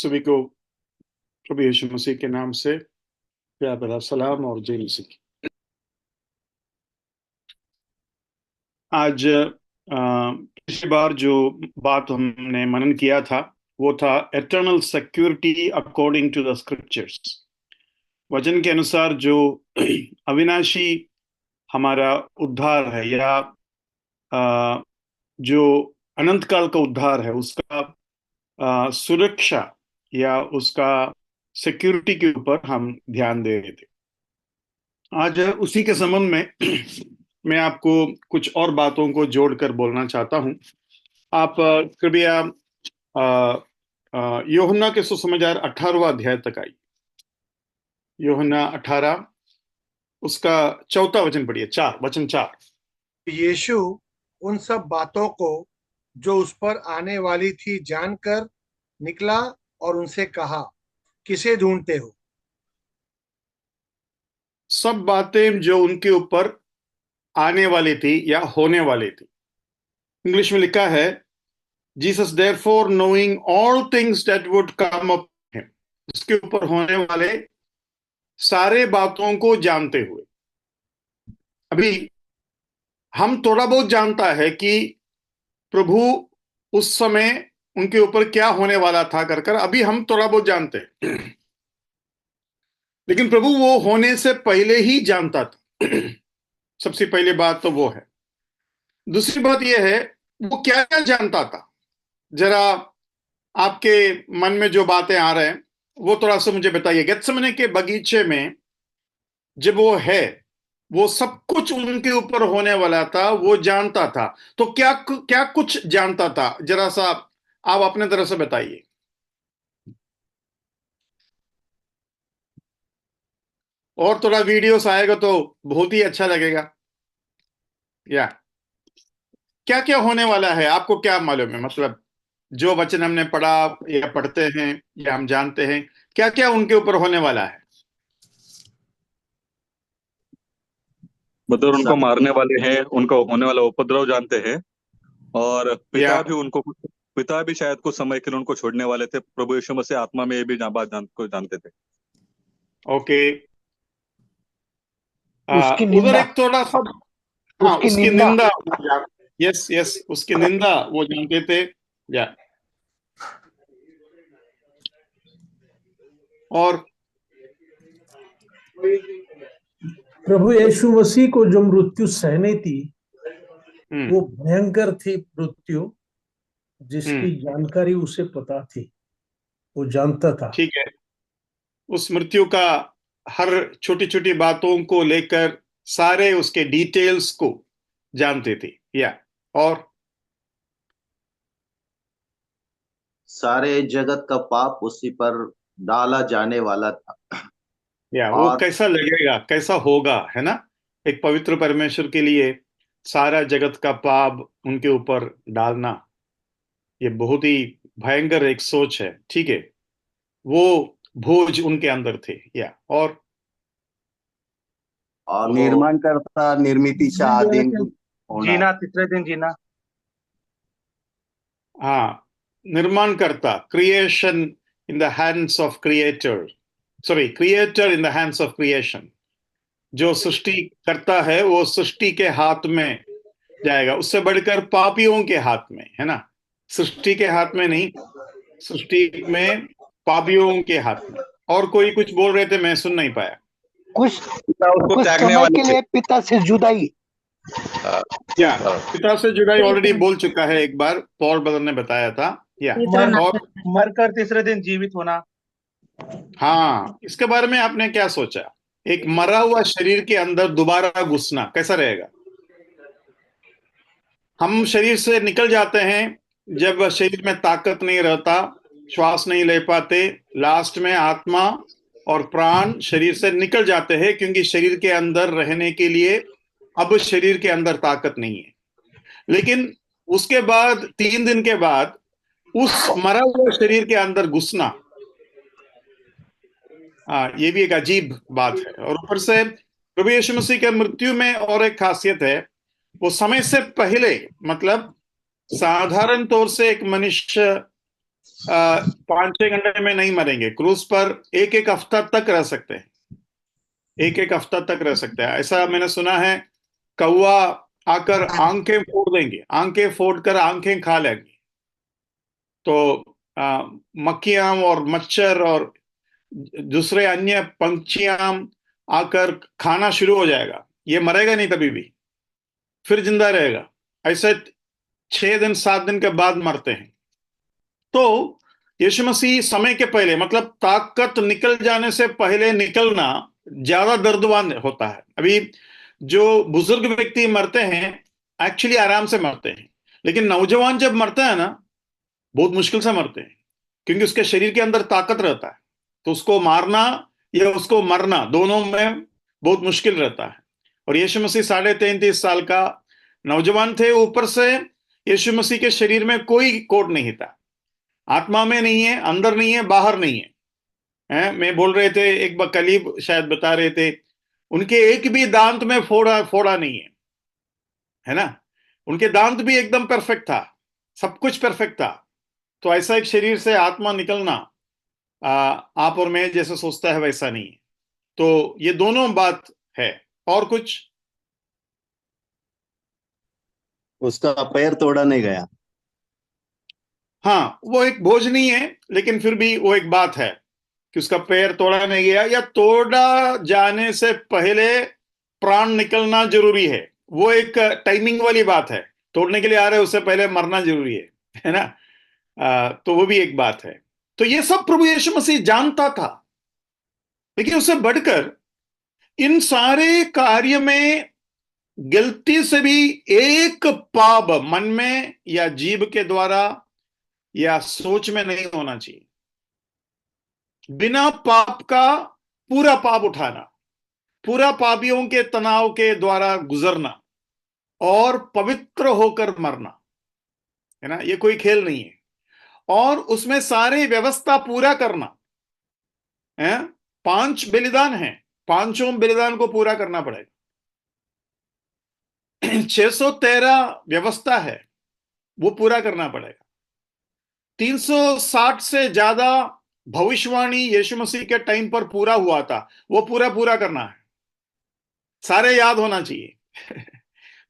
सभी को प्रभु यीशु मसीह के नाम से प्यार भरा सलाम और जय मसीह की। आज पिछली बार जो बात हमने मनन किया था वो था eternal security according to the scriptures. वचन के अनुसार जो अविनाशी हमारा उद्धार है या जो अनंत काल का उद्धार है उसका सुरक्षा या उसका सिक्योरिटी के ऊपर हम ध्यान दे रहे थे। आज उसी के संबंध में मैं आपको कुछ और बातों को जोड़कर बोलना चाहता हूं। आप कृपया यूहन्ना के सुसमाचार 18वां अध्याय तक आई। यूहन्ना 18 उसका 4वां वचन पढ़िए, वचन 4। यीशु उन सब बातों को जो उस पर आने वाली थी जानकर निकला और उनसे कहा, किसे ढूंढते हो? सब बातें जो उनके ऊपर आने वाली थी या होने वाली थी। इंग्लिश में लिखा है, Jesus therefore knowing all things that would come up him, उसके ऊपर होने वाले सारे बातों को जानते हुए। अभी हम थोड़ा बहुत जानता है कि प्रभु उस समय उनके ऊपर क्या होने वाला था कर अभी हम थोड़ा बहुत जानते हैं, लेकिन प्रभु वो होने से पहले ही जानता था। सबसे पहली बात तो वो है। दूसरी बात यह है, वो क्या क्या जानता था। जरा आपके मन में जो बातें आ रहे हैं वो थोड़ा सा मुझे बताइए। गेत्सेमने के बगीचे में जब वो है, वो सब कुछ उनके ऊपर होने वाला था, वो जानता था। तो क्या क्या कुछ जानता था, जरा सा आप अपने तरफ से बताइए। और थोड़ा वीडियोस आएगा तो बहुत ही अच्छा लगेगा। या क्या क्या होने वाला है, आपको क्या मालूम है? मतलब जो वचन हमने पढ़ा या पढ़ते हैं या हम जानते हैं, क्या क्या उनके ऊपर होने वाला है? मतलब उनको मारने वाले हैं, उनका होने वाला उपद्रव जानते हैं, और पिता भी शायद कुछ समय के लिए उनको छोड़ने वाले थे। प्रभु यीशु मसीह आत्मा में ये भी को जानते थे। ओके। उसकी उधर निंदा, एक थोड़ा सा, हाँ, उसकी निंदा। यस यस, उसकी निंदा वो जानते थे। या और प्रभु यीशु मसीह को जो मृत्यु सहनी थी वो भयंकर थी मृत्यु, जिसकी जानकारी उसे पता थी, वो जानता था। ठीक है, उस मृत्यु का हर छोटी छोटी बातों को लेकर सारे उसके डिटेल्स को जानते थे। या और सारे जगत का पाप उसी पर डाला जाने वाला था। या वो कैसा लगेगा, कैसा होगा, है ना? एक पवित्र परमेश्वर के लिए सारा जगत का पाप उनके ऊपर डालना, ये बहुत ही भयंकर एक सोच है। ठीक है, वो भोज उनके अंदर थे। या और निर्माण करता, निर्मितीच्या अधीन जीना, तीसरे दिन जीना। हाँ, निर्माण करता, creation in the hands of creator, sorry, creator in the hands of creation. जो सृष्टि करता है वो सृष्टि के हाथ में जाएगा, उससे बढ़कर पापियों के हाथ में, है ना? सृष्टि के हाथ में नहीं, सृष्टि में पापियों के हाथ में। और कोई कुछ बोल रहे थे, मैं सुन नहीं पाया। कुछ समय के लिए पिता से जुदाई। क्या पिता से जुदाई ऑलरेडी बोल चुका है एक बार, पॉल ब्रदर ने बताया था। या और मरकर तीसरे दिन जीवित होना। हाँ, इसके बारे में आपने क्या सोचा? एक मरा हुआ शरीर के अंदर दोबारा घुसना कैसा रहेगा? हम शरीर से निकल जाते हैं जब शरीर में ताकत नहीं रहता, श्वास नहीं ले पाते, लास्ट में आत्मा और प्राण शरीर से निकल जाते हैं, क्योंकि शरीर के अंदर रहने के लिए अब शरीर के अंदर ताकत नहीं है। लेकिन उसके बाद 3 दिन के बाद उस मरा हुआ शरीर के अंदर घुसना, ये भी एक अजीब बात है। और ऊपर से प्रभु यीशु मसीह के मृत्यु में और एक खासियत है, वो समय से पहले, मतलब साधारण तौर से एक मनुष्य 5-6 घंटे में नहीं मरेंगे। क्रूज पर एक एक हफ्ता तक रह सकते हैं, एक एक हफ्ता तक रह सकते हैं, ऐसा मैंने सुना है। कौवा आकर आंखें फोड़ देंगे, आंखें फोड़ कर आंखें खा लेंगे। तो मक्खियां और मच्छर और दूसरे अन्य पंछियां आकर खाना शुरू हो जाएगा। ये मरेगा नहीं कभी भी, फिर जिंदा रहेगा। ऐसे 6 दिन 7 दिन के बाद मरते हैं। तो यीशु मसीह समय के पहले, मतलब ताकत निकल जाने से पहले निकलना ज्यादा दर्दवान होता है। अभी जो बुजुर्ग व्यक्ति मरते हैं एक्चुअली आराम से मरते हैं, लेकिन नौजवान जब मरता है ना, बहुत मुश्किल से मरते हैं, क्योंकि उसके शरीर के अंदर ताकत रहता है। तो उसको मारना या उसको मरना दोनों में बहुत मुश्किल रहता है। और यीशु मसीह 33.5 साल का नौजवान थे। ऊपर से यीशु मसीह के शरीर में कोई कोट नहीं था, आत्मा में नहीं है, अंदर नहीं है, बाहर नहीं है। मैं बोल रहे थे, एक कलीब शायद बता रहे थे, उनके एक भी दांत में फोड़ा फोड़ा नहीं है ना। उनके दांत भी एकदम परफेक्ट था, सब कुछ परफेक्ट था। तो ऐसा एक शरीर से आत्मा निकलना आप और मैं जैसे सोचता है वैसा नहीं है। तो ये दोनों बात है। और कुछ? उसका पैर तोड़ा नहीं गया। हाँ, वो एक बोझ नहीं है, लेकिन फिर भी वो एक बात है कि उसका पैर तोड़ा नहीं गया, या तोड़ा जाने से पहले प्राण निकलना जरूरी है। वो एक टाइमिंग वाली बात है। तोड़ने के लिए आ रहे उससे पहले मरना जरूरी है ना। तो वो भी एक बात है। तो ये सब प्रभु यीशु मसीह जानता था, लेकिन उससे बढ़कर इन सारे कार्य में गलती से भी एक पाप मन में या जीभ के द्वारा या सोच में नहीं होना चाहिए। बिना पाप का पूरा पाप उठाना, पूरा पापियों के तनाव के द्वारा गुजरना और पवित्र होकर मरना, है ना, ये कोई खेल नहीं है। और उसमें सारी व्यवस्था पूरा करना है। 5 बलिदान हैं, पांचों बलिदान को पूरा करना पड़ेगा। 613 व्यवस्था है, वो पूरा करना पड़ेगा। 360 से ज्यादा भविष्यवाणी यीशु मसीह के टाइम पर पूरा हुआ था, वो पूरा करना है। सारे याद होना चाहिए।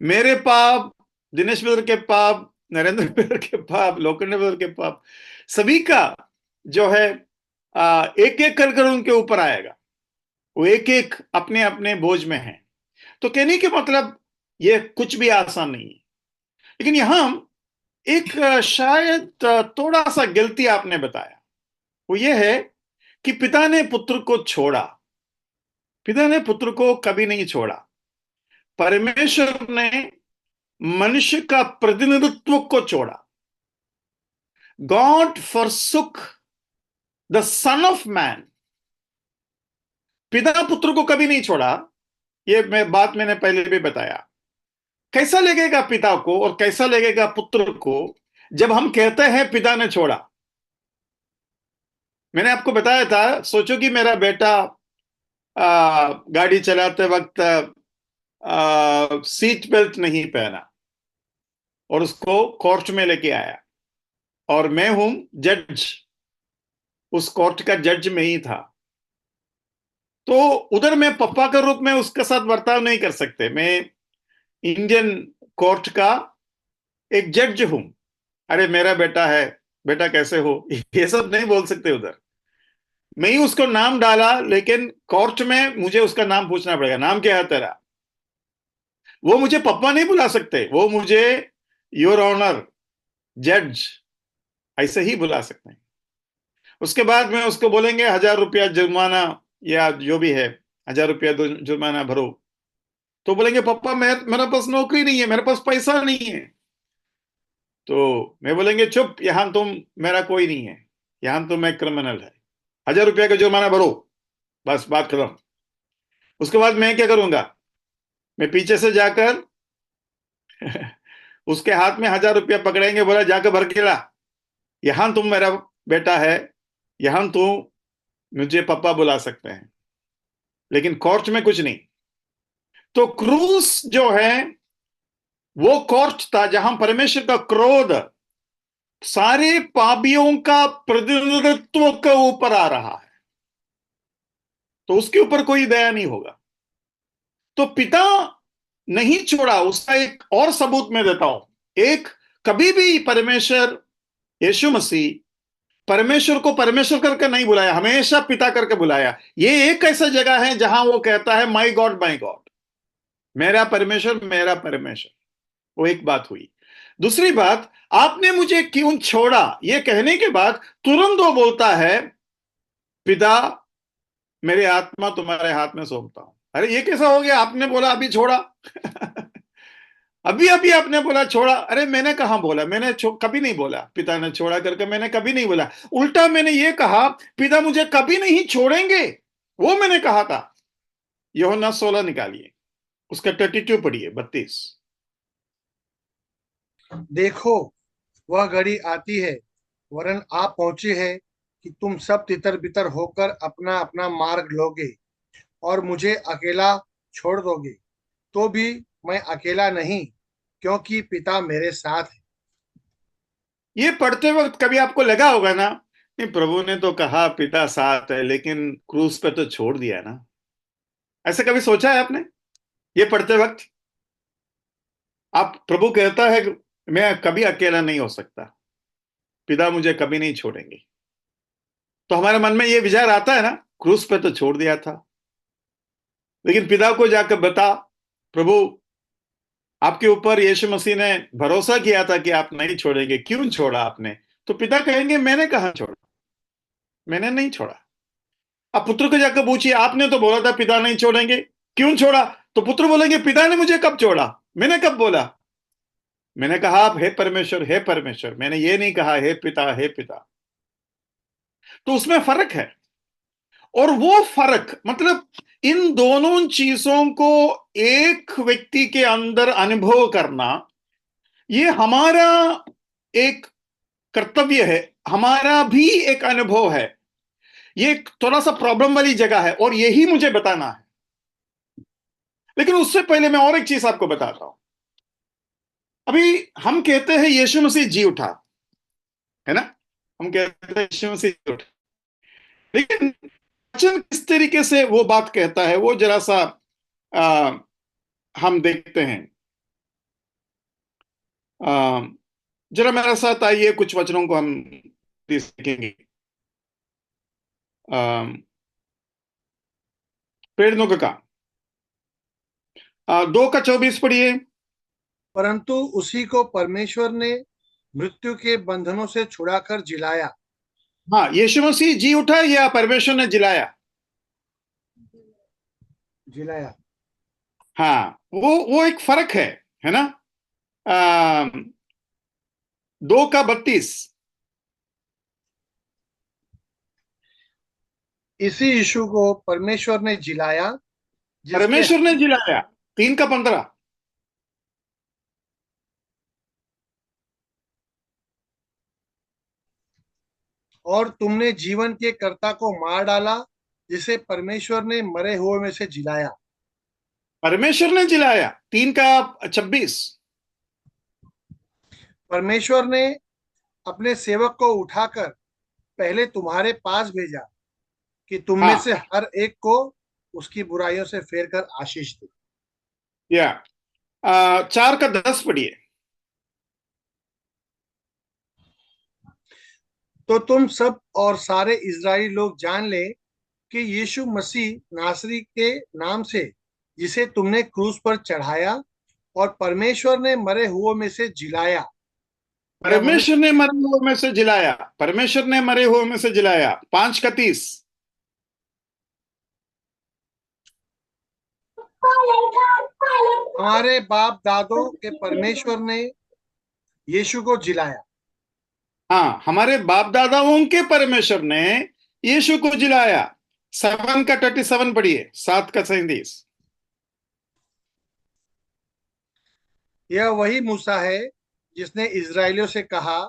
मेरे पाप, दिनेश ब्रदर के पाप, नरेंद्र ब्रदर के पाप, लोखंडे ब्रदर के पाप, सभी का जो है एक एक कर उनके ऊपर आएगा। वो एक एक अपने अपने बोझ में है। तो कहने के मतलब ये कुछ भी आसान नहीं है। लेकिन यहां एक शायद थोड़ा सा गलती आपने बताया, वो ये है कि पिता ने पुत्र को छोड़ा। पिता ने पुत्र को कभी नहीं छोड़ा। परमेश्वर ने मनुष्य का प्रतिनिधित्व को छोड़ा। God forsook the son of man. पिता पुत्र को कभी नहीं छोड़ा। ये बात मैंने पहले भी बताया। कैसा लगेगा पिता को और कैसा लगेगा पुत्र को जब हम कहते हैं पिता ने छोड़ा। मैंने आपको बताया था, सोचो कि मेरा बेटा गाड़ी चलाते वक्त सीट बेल्ट नहीं पहना और उसको कोर्ट में लेके आया, और मैं हूं जज, उस कोर्ट का जज में ही था। तो उधर मैं पप्पा के रूप में उसके साथ बर्ताव नहीं कर सकते। मैं इंडियन कोर्ट का एक जज हूं। अरे मेरा बेटा है, बेटा कैसे हो, ये सब नहीं बोल सकते उधर। मैं ही उसको नाम डाला, लेकिन कोर्ट में मुझे उसका नाम पूछना पड़ेगा, नाम क्या है तेरा। वो मुझे पप्पा नहीं बुला सकते, वो मुझे योर ऑनर, जज, ऐसे ही बुला सकते हैं। उसके बाद में उसको बोलेंगे 1000 रुपया जुर्माना या जो भी है, 1000 रुपया जुर्माना भरो। तो बोलेंगे पप्पा मेरे पास नौकरी नहीं है, मेरे पास पैसा नहीं है। तो मैं बोलेंगे चुप, यहां तुम मेरा कोई नहीं है, यहां तुम एक क्रिमिनल है, 1000 रुपया का जुर्माना भरो, बस बात खत्म। उसके बाद मैं क्या करूंगा, मैं पीछे से जाकर उसके हाथ में 1000 रुपया पकड़ेंगे, बोला जाकर भर के ला, यहां तुम मेरा बेटा है, यहां तुम मुझे पापा बुला सकते हैं, लेकिन कोर्ट में कुछ नहीं। तो क्रूस जो है वो कोर्ट था जहां परमेश्वर का क्रोध सारे पापियों का प्रतिनिधित्व के ऊपर आ रहा है, तो उसके ऊपर कोई दया नहीं होगा। तो पिता नहीं छोड़ा, उसका एक और सबूत मैं देता हूं। एक, कभी भी परमेश्वर, यीशु मसीह परमेश्वर को परमेश्वर करके नहीं बुलाया, हमेशा पिता करके बुलाया। ये एक ऐसा जगह है जहां वो कहता है माई गॉड, मेरा परमेश्वर, मेरा परमेश्वर। वो एक बात हुई। दूसरी बात, आपने मुझे क्यों छोड़ा, ये कहने के बाद तुरंत वो बोलता है, पिता मेरी आत्मा तुम्हारे हाथ में सौंपता हूं। अरे ये कैसा हो गया, आपने बोला अभी छोड़ा अभी अभी आपने बोला छोड़ा। अरे मैंने कहां बोला, मैंने कभी नहीं बोला पिता ने छोड़ा करके, मैंने कभी नहीं बोला। उल्टा मैंने ये कहा, पिता मुझे कभी नहीं छोड़ेंगे, वो मैंने कहा था। यूहन्ना 16 निकालिए, उसका 32 पढ़िए, 32। देखो वह घड़ी आती है, वरन आ पहुंची है, कि तुम सब तितर बितर होकर अपना अपना मार्ग लोगे और मुझे अकेला छोड़ दोगे। तो भी मैं अकेला नहीं, क्योंकि पिता मेरे साथ है। ये पढ़ते वक्त कभी आपको लगा होगा ना, नहीं प्रभु ने तो कहा पिता साथ है, लेकिन क्रूस पे तो छोड़ दिया ना। ऐसे कभी सोचा है आपने ये पढ़ते वक्त? आप, प्रभु कहता है कि मैं कभी अकेला नहीं हो सकता, पिता मुझे कभी नहीं छोड़ेंगे। तो हमारे मन में ये विचार आता है ना, क्रूस पे तो छोड़ दिया था, लेकिन पिता को जाकर बता, प्रभु आपके ऊपर यीशु मसीह ने भरोसा किया था कि आप नहीं छोड़ेंगे, क्यों छोड़ा आपने? तो पिता कहेंगे मैंने कहां छोड़ा, मैंने नहीं छोड़ा। अब पुत्र को जाकर पूछिए, आपने तो बोला था पिता नहीं छोड़ेंगे, क्यों छोड़ा? तो पुत्र बोलेंगे पिता ने मुझे कब छोड़ा, मैंने कब बोला? मैंने कहा आप हे परमेश्वर, हे परमेश्वर, मैंने ये नहीं कहा हे पिता, हे पिता। तो उसमें फर्क है। और वो फर्क मतलब इन दोनों चीजों को एक व्यक्ति के अंदर अनुभव करना, ये हमारा एक कर्तव्य है, हमारा भी एक अनुभव है। ये थोड़ा सा प्रॉब्लम वाली जगह है और यही मुझे बताना है। लेकिन उससे पहले मैं और एक चीज आपको बताता हूं। अभी हम कहते हैं यीशु मसीह जी उठा, है ना? हम कहते हैं यीशु मसीह जी उठा, लेकिन वचन किस तरीके से वो बात कहता है, वो जरा सा हम देखते हैं। जरा मेरे साथ आइए, कुछ वचनों को हम सीखेंगे। प्रेरितों का काम 2:24 पढ़िए। परंतु उसी को परमेश्वर ने मृत्यु के बंधनों से छुड़ाकर जिलाया। हाँ, यीशु मसीह जी उठा या परमेश्वर ने जिलाया? जिलाया। हाँ, वो एक फर्क है ना? 2:32। इसी यीशु को परमेश्वर ने जिलाया, जिसके परमेश्वर ने जिलाया, 3:15। और तुमने जीवन के कर्ता को मार डाला, जिसे परमेश्वर ने मरे हुए में से जिलाया। परमेश्वर ने जिलाया, 3:26। परमेश्वर ने अपने सेवक को उठाकर पहले तुम्हारे पास भेजा, कि तुम में हाँ, से हर एक को उसकी बुराइयों से फेर कर आशीष दे। या 4:10 पढ़िए। तो तुम सब और सारे इजरायली लोग जान ले कि यीशु मसीह नासरी के नाम से, जिसे तुमने क्रूस पर चढ़ाया और परमेश्वर ने मरे हुओं में से जिलाया, या परमेश्वर ने मरे हुए में से जिलाया, परमेश्वर ने मरे हुए में से जिलाया। 5:30। हमारे बाप दादों के परमेश्वर ने यीशु को जिलाया। हाँ, हमारे बाप दादाओं के परमेश्वर ने यीशु को जिलाया। 7:37 पढ़िए, 7:37। यह वही मूसा है जिसने इजरायलियों से कहा,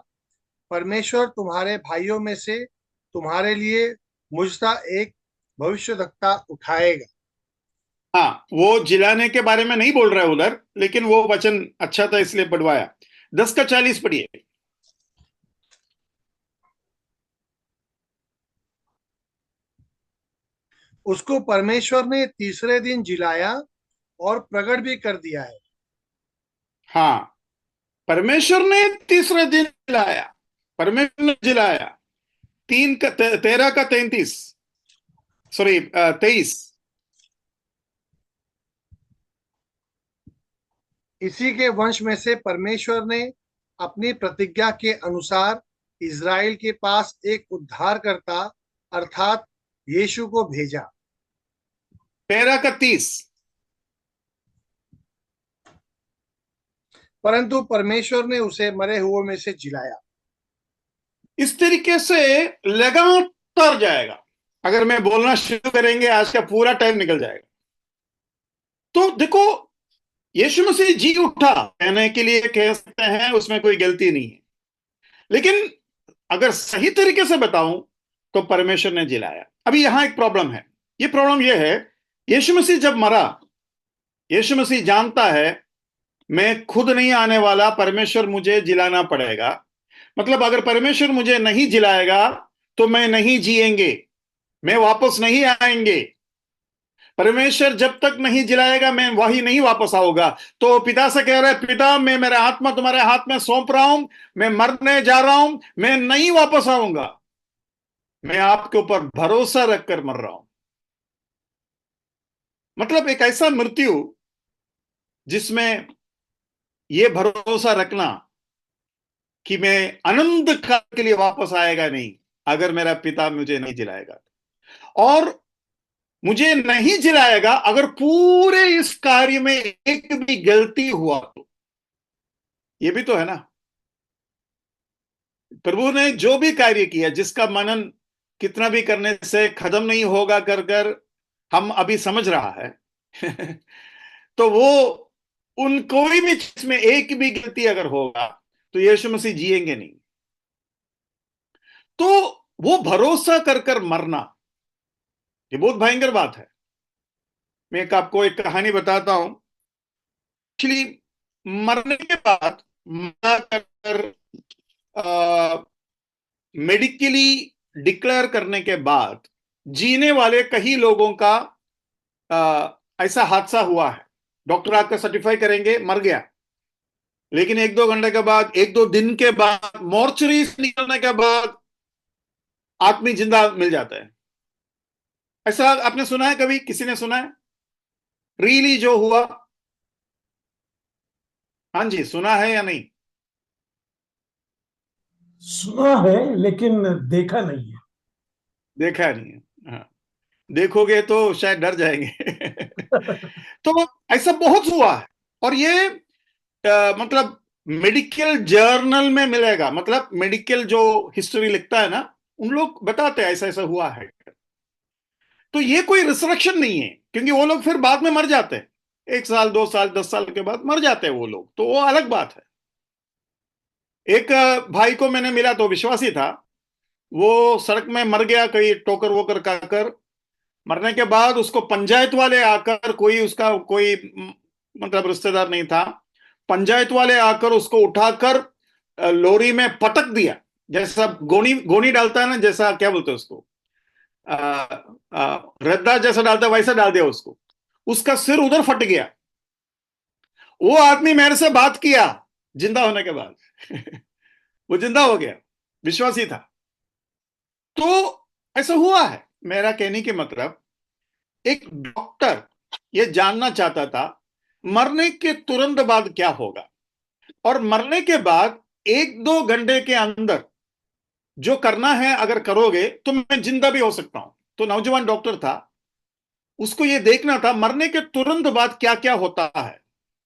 परमेश्वर तुम्हारे भाइयों में से तुम्हारे लिए मुझसा एक भविष्यद्वक्ता उठाएगा। हाँ, वो जिलाने के बारे में नहीं बोल रहा है उधर, लेकिन वो वचन अच्छा था इसलिए पढ़वाया। 10:40 पढ़िए। उसको परमेश्वर ने तीसरे दिन जिलाया और प्रकट भी कर दिया है। हाँ, परमेश्वर ने तीसरे दिन जिलाया, परमेश्वर ने जिलाया। 13 का 33, सॉरी 23। इसी के वंश में से परमेश्वर ने अपनी प्रतिज्ञा के अनुसार इज़राइल के पास एक उद्धारकर्ता अर्थात यीशु को भेजा। 13 का 30। परंतु परमेश्वर ने उसे मरे हुए में से जिलाया। इस तरीके से लगातार जाएगा। अगर मैं बोलना शुरू करेंगे आज का पूरा टाइम निकल जाएगा। तो देखो, यीशु मसीह जी उठा कहने के लिए कह सकते हैं, उसमें कोई गलती नहीं है। लेकिन अगर सही तरीके से बताऊं तो परमेश्वर ने जिलाया। अभी यहां एक प्रॉब्लम है। ये प्रॉब्लम यह है, यीशु मसीह जब मरा, यीशु मसीह जानता है मैं खुद नहीं आने वाला, परमेश्वर मुझे जिलाना पड़ेगा। मतलब अगर परमेश्वर मुझे नहीं जिलाएगा तो मैं नहीं जिएंगे, मैं वापस नहीं आएंगे। परमेश्वर जब तक नहीं जिलाएगा मैं वही नहीं वापस आऊंगा। तो पिता से कह रहे, पिता मैं मेरा आत्मा तुम्हारे हाथ में सौंप रहा हूं, मैं मरने जा रहा हूं, मैं नहीं वापस आऊंगा, मैं आपके ऊपर भरोसा रखकर मर रहा हूं। मतलब एक ऐसा मृत्यु जिसमें यह भरोसा रखना कि मैं अनंत काल के लिए वापस आएगा नहीं अगर मेरा पिता मुझे नहीं जिलाएगा, और मुझे नहीं जिलाएगा अगर पूरे इस कार्य में एक भी गलती हुआ तो। ये भी तो है ना, प्रभु ने जो भी कार्य किया, जिसका मनन कितना भी करने से खत्म नहीं होगा कर कर हम अभी समझ रहा है तो वो उन कोई भी चीज में एक भी गलती अगर होगा तो यीशु मसीह जिएंगे नहीं। तो वो भरोसा कर कर मरना, ये बहुत भयंकर बात है। मैं आपको एक कहानी बताता हूं। एक्चुअली मरने के बाद मरा कर मेडिकली डिक्लेयर करने के बाद जीने वाले कई लोगों का ऐसा हादसा हुआ है। डॉक्टर आपका सर्टिफाई करेंगे मर गया, लेकिन 1-2 घंटे के बाद, 1-2 दिन के बाद, मॉर्चरी से निकलने के बाद आदमी जिंदा मिल जाता है। ऐसा आपने सुना है? कभी किसी ने सुना है रियली जो हुआ? हाँ जी, सुना है या नहीं? सुना है लेकिन देखा नहीं है। देखा नहीं है। हाँ, देखोगे तो शायद डर जाएंगे तो ऐसा बहुत हुआ है, और ये मतलब मेडिकल जर्नल में मिलेगा। मतलब मेडिकल जो हिस्ट्री लिखता है ना, उन लोग बताते हैं ऐसा ऐसा हुआ है। तो ये कोई रिसरेक्शन नहीं है, क्योंकि वो लोग फिर बाद में मर जाते हैं, 1 साल 2 साल 10 साल के बाद मर जाते हैं वो लोग, तो वो अलग बात है। एक भाई को मैंने मिला तो विश्वासी था, वो सड़क में मर गया, कहीं टोकर वोकर खाकर। मरने के बाद उसको पंचायत वाले आकर, कोई उसका कोई मतलब रिश्तेदार नहीं था, पंचायत वाले आकर उसको उठाकर लोरी में पटक दिया। जैसा गोनी गोनी डालता है ना, जैसा क्या बोलते हैं उसको, रद्दा जैसा डालता है वैसा डाल दिया उसको। उसका सिर उधर फट गया। वो आदमी मेरे से बात किया जिंदा होने के बाद वो जिंदा हो गया, विश्वासी था। तो ऐसा हुआ है। मेरा कहने के मतलब, एक डॉक्टर ये जानना चाहता था मरने के तुरंत बाद क्या होगा, और मरने के बाद 1-2 घंटे के अंदर जो करना है अगर करोगे तो मैं जिंदा भी हो सकता हूं। तो नौजवान डॉक्टर था, उसको ये देखना था मरने के तुरंत बाद क्या क्या होता है,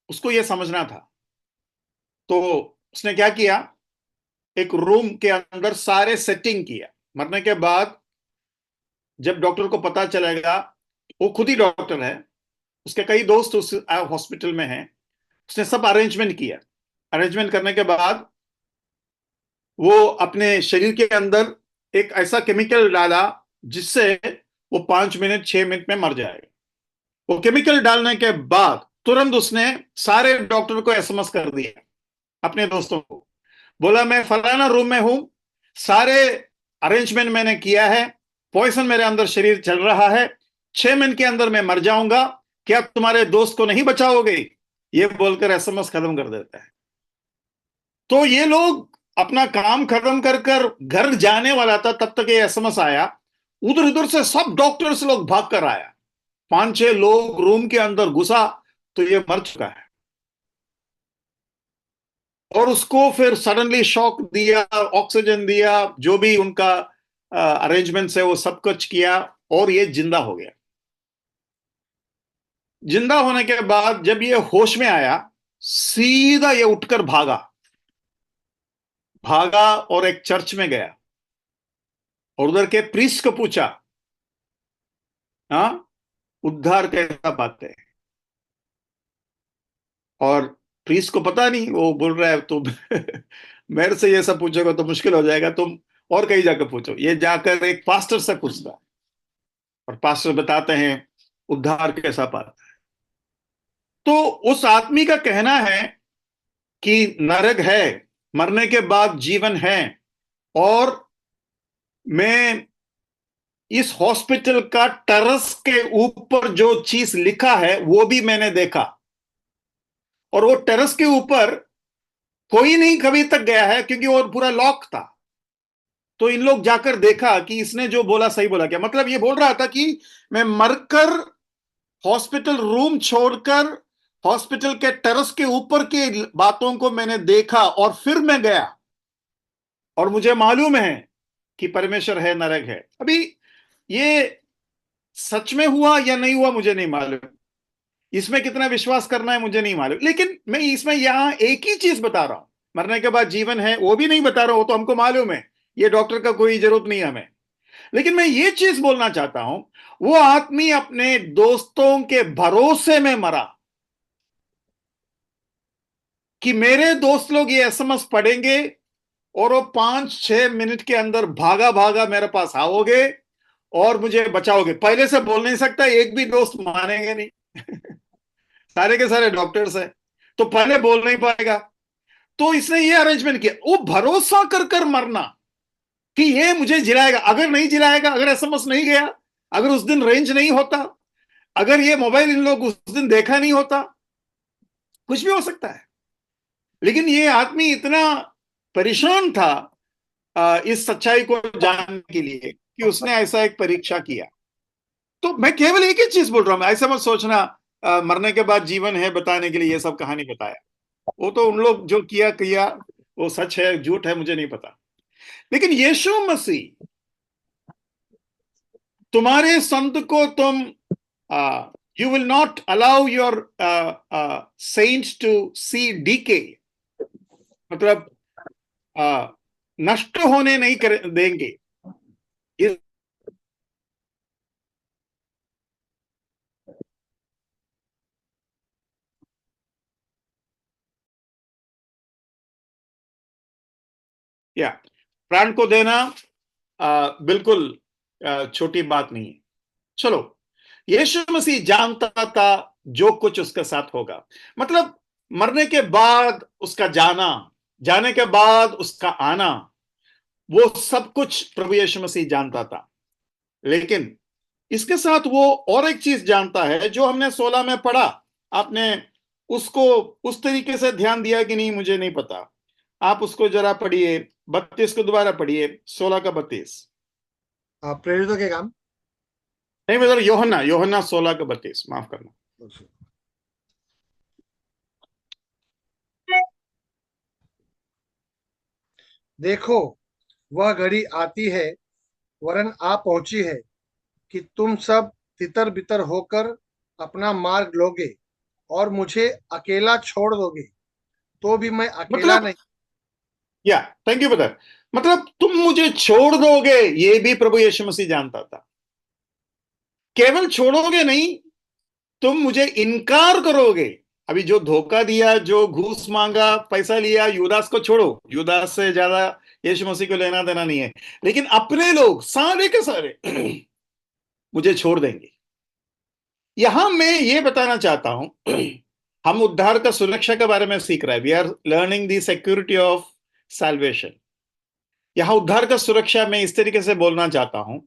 उसको ये समझना था। तो उसने क्या किया, एक रूम के अंदर सारे सेटिंग किया। मरने के बाद जब डॉक्टर को पता चलेगा, वो खुद ही डॉक्टर है, उसके कई दोस्त उस हॉस्पिटल में हैं, उसने सब अरेंजमेंट किया। अरेंजमेंट करने के बाद वो अपने शरीर के अंदर एक ऐसा केमिकल डाला जिससे वो 5 मिनट 6 मिनट में मर जाएगा। वो केमिकल डालने के बाद तुरंत उसने सारे डॉक्टर को एसएमएस कर दिया, अपने दोस्तों को बोला मैं फलाना रूम में हूं, सारे अरेंजमेंट मैंने किया है, पॉइजन मेरे अंदर शरीर चल रहा है, 6 मिनट के अंदर मैं मर जाऊंगा, क्या तुम्हारे दोस्त को नहीं बचाओगे? ये बोलकर एसएमएस खत्म कर देता है। तो ये लोग अपना काम खत्म कर कर घर जाने वाला था, तब तक ये एसएमएस आया। उधर उधर से सब डॉक्टर्स लोग भाग कर आया। 5-6 लोग रूम के अंदर घुसा तो ये मर चुका है। और उसको फिर सडनली शॉक दिया, ऑक्सीजन दिया, जो भी उनका अरेंजमेंट्स है वो सब कुछ किया, और ये जिंदा हो गया। जिंदा होने के बाद जब ये होश में आया, सीधा ये उठकर भागा और एक चर्च में गया और उधर के प्रीस्ट को पूछा, हाँ, उद्धार कैसा पाते हैं? और प्रीस्ट को पता नहीं, वो बोल रहा है तुम मेरे से ये सब पूछोगे तो मुश्किल हो जाएगा, तुम और कहीं जाकर पूछो। ये जाकर एक पास्टर से पूछता है और पास्टर बताते हैं उद्धार कैसा पाता है। तो उस आदमी का कहना है कि नरक है, मरने के बाद जीवन है, और मैं इस हॉस्पिटल का टेरेस के ऊपर जो चीज लिखा है वो भी मैंने देखा, और वो टेरेस के ऊपर कोई नहीं कभी तक गया है क्योंकि वो पूरा लॉक था। तो इन लोग जाकर देखा कि इसने जो बोला सही बोला क्या। मतलब ये बोल रहा था कि मैं मरकर हॉस्पिटल रूम छोड़कर हॉस्पिटल के टेरेस के ऊपर की बातों को मैंने देखा और फिर मैं गया, और मुझे मालूम है कि परमेश्वर है, नरक है। अभी ये सच में हुआ या नहीं हुआ मुझे नहीं मालूम, इसमें कितना विश्वास करना है मुझे नहीं मालूम, लेकिन मैं इसमें यहां एक ही चीज बता रहा हूं, मरने के बाद जीवन है वो भी नहीं बता रहा हूं, तो हमको मालूम है, ये डॉक्टर का कोई जरूरत नहीं है हमें। लेकिन मैं ये चीज बोलना चाहता हूं, वो आदमी अपने दोस्तों के भरोसे में मरा कि मेरे दोस्त लोग ये एसएमएस पढ़ेंगे और वो 5-6 मिनट के अंदर भागा भागा मेरे पास आओगे और मुझे बचाओगे। पहले से बोल नहीं सकता, एक भी दोस्त मानेंगे नहीं सारे के सारे डॉक्टर्स हैं, तो पहले बोल नहीं पाएगा। तो इसने ये अरेंजमेंट किया, वो भरोसा कर कर मरना कि ये मुझे जिलाएगा। अगर नहीं जिलाएगा, अगर एसएमएस नहीं गया, अगर उस दिन रेंज नहीं होता, अगर ये मोबाइल इन लोग उस दिन देखा नहीं होता, कुछ भी हो सकता है। लेकिन ये आदमी इतना परेशान था इस सच्चाई को जानने के लिए कि उसने ऐसा एक परीक्षा किया। तो मैं केवल एक ही चीज बोल रहा हूं, ऐसा मत सोचना मरने के बाद जीवन है बताने के लिए ये सब कहानी बताया। वो तो उन लोग जो किया वो सच है झूठ है मुझे नहीं पता। लेकिन यीशु मसीह तुम्हारे संत को तुम you will not allow your saints to see decay, मतलब नष्ट होने नहीं देंगे। या प्राण को देना बिल्कुल छोटी बात नहीं है। चलो, यीशु मसीह जानता था जो कुछ उसके साथ होगा, मतलब मरने के बाद उसका जाना, जाने के बाद उसका आना, वो सब कुछ प्रभु यीशु मसीह जानता था। लेकिन इसके साथ वो और एक चीज जानता है जो हमने 16 में पढ़ा। आपने उसको उस तरीके से ध्यान दिया कि नहीं मुझे नहीं पता। आप उसको जरा पढ़िए, 32 को दोबारा पढ़िए, 16 का 32। प्रेरितों के काम नहीं मतलब योहन्ना 16 का 32, माफ करना। देखो वह घड़ी आती है, वरन आ पहुंची है कि तुम सब तितर बितर होकर अपना मार्ग लोगे और मुझे अकेला छोड़ दोगे, तो भी मैं अकेला नहीं। या थैंक यू ब्रदर। मतलब तुम मुझे छोड़ दोगे, ये भी प्रभु यीशु मसीह जानता था। केवल छोड़ोगे नहीं, तुम मुझे इनकार करोगे। अभी जो धोखा दिया, जो घूस मांगा, पैसा लिया, युदास को छोड़ो, युदास से ज्यादा यीशु मसीह को लेना देना नहीं है। लेकिन अपने लोग सारे के सारे मुझे छोड़ देंगे। यहां मैं ये बताना चाहता हूं, हम उद्धार का सुरक्षा के बारे में सीख रहे हैं। We are learning the security of salvation. यहां उद्धार का सुरक्षा में इस तरीके से बोलना चाहता हूं,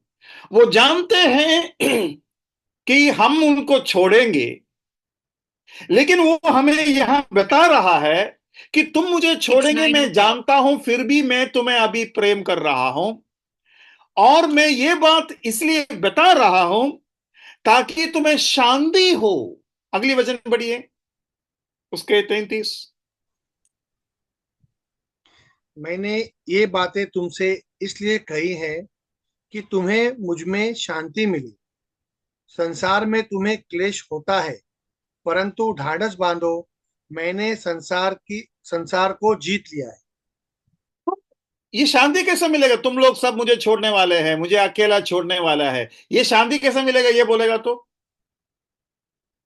वो जानते हैं कि हम उनको छोड़ेंगे, लेकिन वो हमें यहां बता रहा है कि तुम मुझे छोड़ेंगे, मैं जानता हूं, फिर भी मैं तुम्हें अभी प्रेम कर रहा हूं। और मैं ये बात इसलिए बता रहा हूं ताकि तुम्हें शांति हो। अगली वचन पढ़िए, उसके 33। मैंने ये बातें तुमसे इसलिए कही हैं कि तुम्हें मुझ में शांति मिली। संसार में तुम्हें क्लेश होता है, परंतु ढाढ़स बांधो, मैंने संसार को जीत लिया है। ये शांति कैसे मिलेगा? तुम लोग सब मुझे छोड़ने वाले हैं, मुझे अकेला छोड़ने वाला है, ये शांति कैसे मिलेगा? ये बोलेगा तो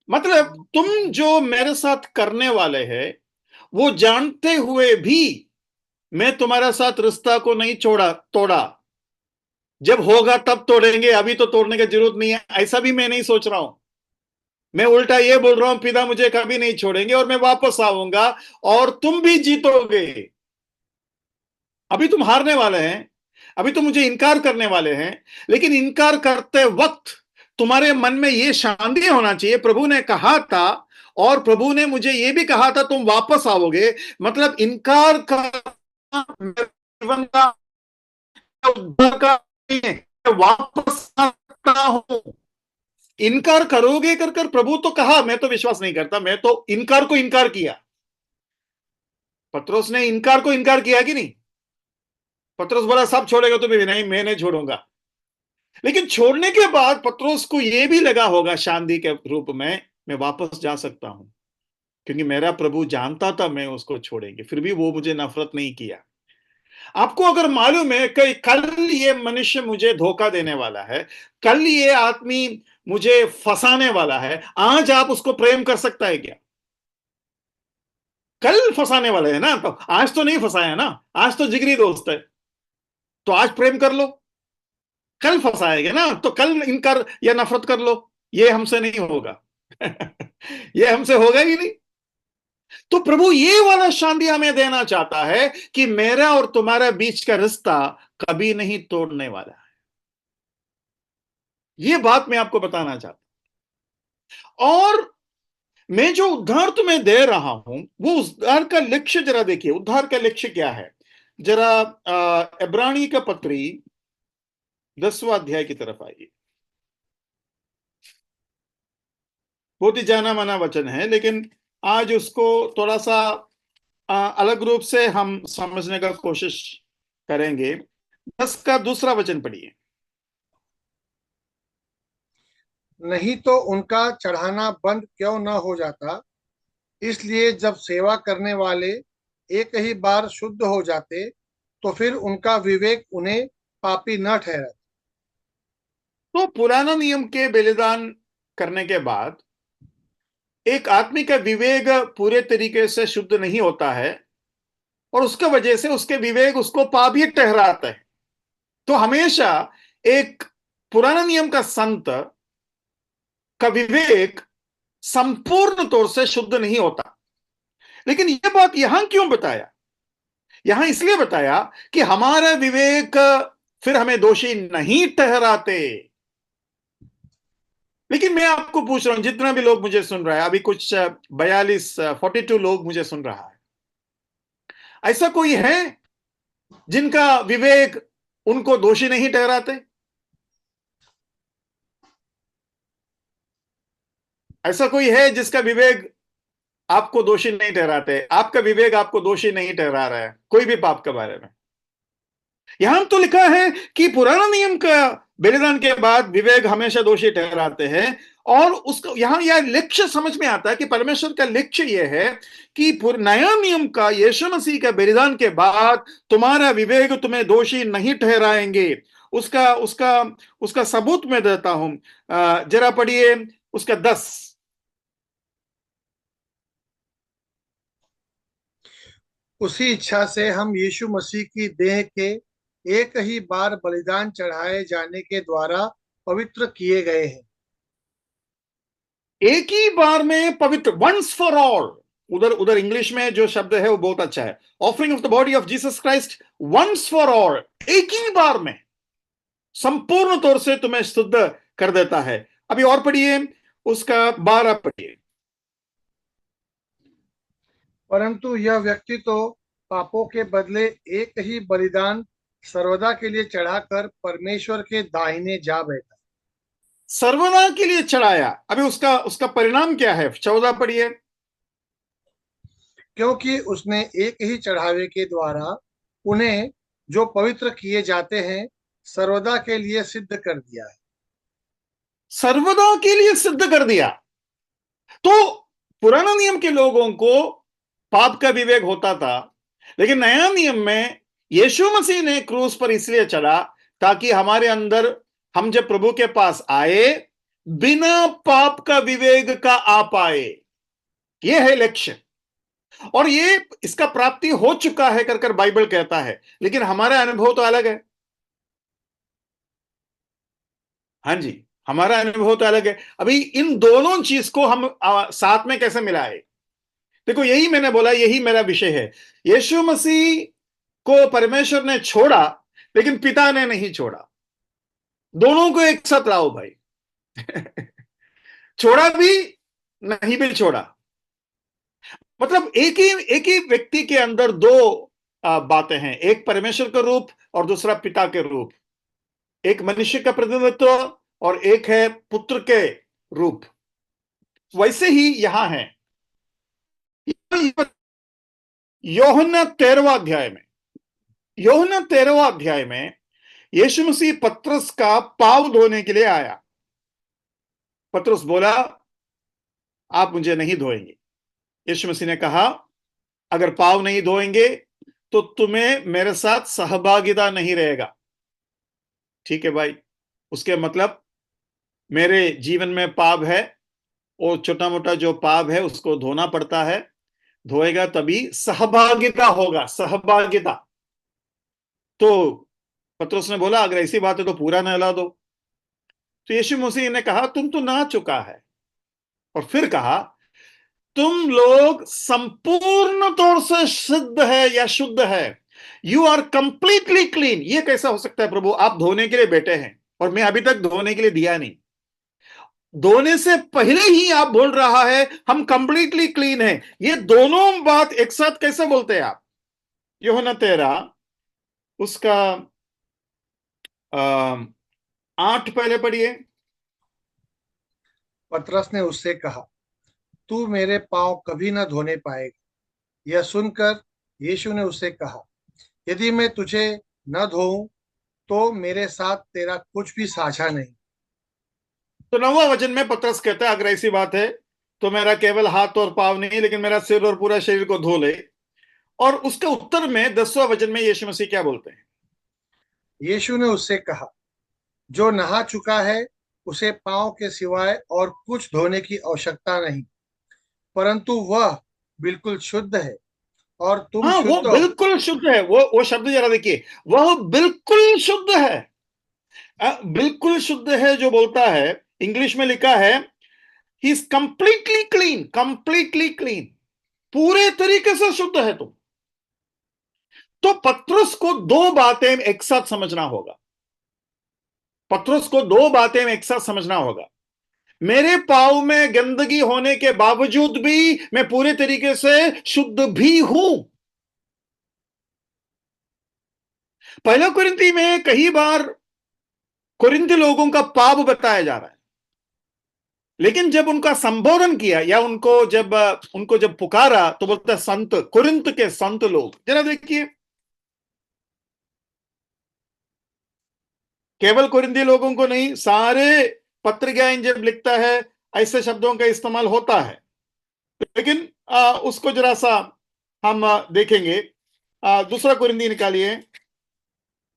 मतलब तुम जो मेरे साथ करने वाले हैं, वो जानते हुए भी मैं तुम्हारे साथ रिश्ता को नहीं तोड़ा। जब होगा तब तोड़ेंगे, अभी तो तोड़ने की जरूरत नहीं है, ऐसा भी मैं नहीं सोच रहा हूं। मैं उल्टा ये बोल रहा हूं, पिता मुझे कभी नहीं छोड़ेंगे और मैं वापस आऊंगा और तुम भी जीतोगे। अभी तुम हारने वाले हैं, अभी तुम मुझे इनकार करने वाले हैं, लेकिन इनकार करते वक्त तुम्हारे मन में यह शांति होना चाहिए, प्रभु ने कहा था, और प्रभु ने मुझे यह भी कहा था तुम वापस आओगे। मतलब इनकार करना जीवन का उद्धार का नहीं है, वापस आ सकता हूं। इनकार करोगे कर कर प्रभु तो कहा, मैं तो विश्वास नहीं करता, मैं तो इनकार को इनकार किया। पतरस ने इनकार को इनकार किया कि नहीं? पतरस बोला सब छोड़ेगा तो भी नहीं, मैं नहीं छोड़ूंगा। लेकिन छोड़ने के बाद पतरस को यह भी लगा होगा शांति के रूप में, मैं वापस जा सकता हूं, क्योंकि मेरा प्रभु जानता था मैं उसको छोड़ेंगे, फिर भी वो मुझे नफरत नहीं किया। आपको अगर मालूम है कि कल ये मनुष्य मुझे धोखा देने वाला है, कल ये आदमी मुझे फंसाने वाला है, आज आप उसको प्रेम कर सकता है क्या? कल फंसाने वाले है ना, तो आज तो नहीं फंसाया ना, आज तो जिगरी दोस्त है, तो आज प्रेम कर लो। कल फंसाएगा ना, तो कल इनकार या नफरत कर लो। ये हमसे नहीं होगा। ये हमसे होगा ही नहीं। तो प्रभु ये वाला शांति हमें देना चाहता है कि मेरा और तुम्हारा बीच का रिश्ता कभी नहीं तोड़ने वाला है। ये बात मैं आपको बताना चाहता हूं। और मैं जो उद्धार तुम्हें दे रहा हूं, वो उद्धार का लक्ष्य जरा देखिए। उद्धार का लक्ष्य क्या है? जरा इब्रानी का पत्री 10वां अध्याय की तरफ आइए। बहुत ही जाना माना वचन है, लेकिन आज उसको थोड़ा सा अलग रूप से हम समझने का कोशिश करेंगे। 10 का दूसरा वचन पढ़िए। नहीं तो उनका चढ़ाना बंद क्यों न हो जाता। इसलिए जब सेवा करने वाले एक ही बार शुद्ध हो जाते, तो फिर उनका विवेक उन्हें पापी न ठहराता। तो पुराना नियम के बलिदान करने के बाद एक आदमी का विवेक पूरे तरीके से शुद्ध नहीं होता है, और उसका वजह से उसके विवेक उसको पापी ठहराता है। तो हमेशा एक पुराना नियम का संत का विवेक संपूर्ण तौर से शुद्ध नहीं होता। लेकिन यह बात यहां क्यों बताया? यहां इसलिए बताया कि हमारा विवेक फिर हमें दोषी नहीं ठहराते। लेकिन मैं आपको पूछ रहा हूं, जितना भी लोग मुझे सुन रहा है, अभी कुछ 42 लोग मुझे सुन रहा है, ऐसा कोई है जिनका विवेक उनको दोषी नहीं ठहराते? ऐसा कोई है जिसका विवेक आपको दोषी नहीं ठहराते? आपका विवेक आपको दोषी नहीं ठहरा रहा है कोई भी पाप के बारे में। यहां तो लिखा है कि पुराना नियम का बलिदान के बाद विवेक हमेशा दोषी ठहराते हैं। और उसको यहां यह लक्ष्य समझ में आता है कि परमेश्वर का लक्ष्य यह है कि नया नियम का यीशु मसीह का बलिदान के बाद तुम्हारा विवेक तुम्हें दोषी नहीं ठहराएंगे। उसका उसका उसका सबूत मैं देता हूं। जरा पढ़िए उसका 10। उसी इच्छा से हम यीशु मसीह की देह के एक ही बार बलिदान चढ़ाए जाने के द्वारा पवित्र किए गए हैं। एक ही बार में पवित्र, वंस फॉर ऑल। उधर उधर इंग्लिश में जो शब्द है वो बहुत अच्छा है। Offering of the body of Jesus Christ once for all, एक ही बार में संपूर्ण तौर से तुम्हें शुद्ध कर देता है। अभी और पढ़िए, उसका 12 पढ़िए। परंतु यह व्यक्ति तो पापों के बदले एक ही बलिदान सर्वदा के लिए चढ़ाकर परमेश्वर के दाहिने जा बैठा। सर्वदा के लिए चढ़ाया। अभी उसका उसका परिणाम क्या है? 14 पढ़िए। क्योंकि उसने एक ही चढ़ावे के द्वारा उन्हें जो पवित्र किए जाते हैं सर्वदा के लिए सिद्ध कर दिया है। सर्वदा के लिए सिद्ध कर दिया। तो पुराना नियम के लोगों को पाप का विवेक होता था, लेकिन नया नियम में यीशु मसीह ने क्रूस पर इसलिए चढ़ा ताकि हमारे अंदर, हम जब प्रभु के पास आए, बिना पाप का विवेक का आ पाए। यह है लक्ष्य, और ये इसका प्राप्ति हो चुका है कर बाइबल कहता है, लेकिन हमारा अनुभव तो अलग है। हाँ जी, हमारा अनुभव तो अलग है। अभी इन दोनों चीज को हम साथ में कैसे मिलाए? देखो, यही मैंने बोला, यही मेरा विषय है। यीशु मसीह को परमेश्वर ने छोड़ा, लेकिन पिता ने नहीं छोड़ा। दोनों को एक साथ लाओ भाई। छोड़ा भी, नहीं भी छोड़ा। मतलब एक ही व्यक्ति के अंदर दो बातें हैं, एक परमेश्वर का रूप और दूसरा पिता के रूप। एक मनुष्य का प्रतिनिधित्व और एक है पुत्र के रूप। वैसे ही यहां है यूहन्ना 13वां अध्याय में यीशु मसीह पतरस का पांव धोने के लिए आया। पतरस बोला, आप मुझे नहीं धोएंगे। यीशु मसीह ने कहा, अगर पांव नहीं धोएंगे तो तुम्हें मेरे साथ सहभागिता नहीं रहेगा। ठीक है भाई, उसके मतलब मेरे जीवन में पाप है, और छोटा मोटा जो पाप है उसको धोना पड़ता है। धोएगा तभी सहभागिता होगा, सहभागिता। तो पतरस ने बोला, अगर ऐसी बात है तो पूरा नहला दो। तो यीशु मसीह ने कहा, तुम तो नहा चुका है। और फिर कहा, तुम लोग संपूर्ण तौर से शुद्ध है या शुद्ध है, यू आर कंप्लीटली क्लीन। ये कैसा हो सकता है प्रभु? आप धोने के लिए बैठे हैं और मैं अभी तक धोने के लिए दिया नहीं। धोने से पहले ही आप बोल रहा है हम कंप्लीटली क्लीन है। ये दोनों बात एक साथ कैसे बोलते हैं आप? यूहन्ना 13 उसका 8 पहले पढ़िए। पतरस ने उससे कहा, तू मेरे पांव कभी न धोने पाएगा। यह सुनकर यीशु ने उससे कहा, यदि मैं तुझे न धोऊं तो मेरे साथ तेरा कुछ भी साझा नहीं। तो 9वां वचन में पतरस कहता है, अगर ऐसी बात है तो मेरा केवल हाथ और पांव नहीं, लेकिन मेरा सिर और पूरा शरीर को धो ले। और उसके उत्तर में 10वां वचन में यीशु मसीह क्या बोलते हैं? यीशु ने उससे कहा, जो नहा चुका है उसे पांव के सिवाय और कुछ धोने की आवश्यकता नहीं, परंतु वह बिल्कुल शुद्ध है और तुम हाँ, वो शुद्ध हो। बिल्कुल शुद्ध है। वो शब्द जरा देखिए, वह बिल्कुल शुद्ध है। बिल्कुल शुद्ध है जो बोलता है, इंग्लिश में लिखा है he is completely clean, completely clean. पूरे तरीके से शुद्ध है तुम। तो पतरस को दो बातें एक साथ समझना होगा। पतरस को दो बातें एक साथ समझना होगा। मेरे पांव में गंदगी होने के बावजूद भी मैं पूरे तरीके से शुद्ध भी हूं। पहला कुरिन्थी में कई बार कुरिन्थी लोगों का पाप बताया जा रहा है, लेकिन जब उनका संबोधन किया या उनको जब पुकारा तो बोलता है संत, कुरिन्थ के संत लोग। जरा देखिए, केवल कुरिन्थी लोगों को नहीं, सारे पत्रिकाएं जब लिखता है ऐसे शब्दों का इस्तेमाल होता है। लेकिन उसको जरा सा हम देखेंगे। दूसरा कुरिन्थी निकालिए,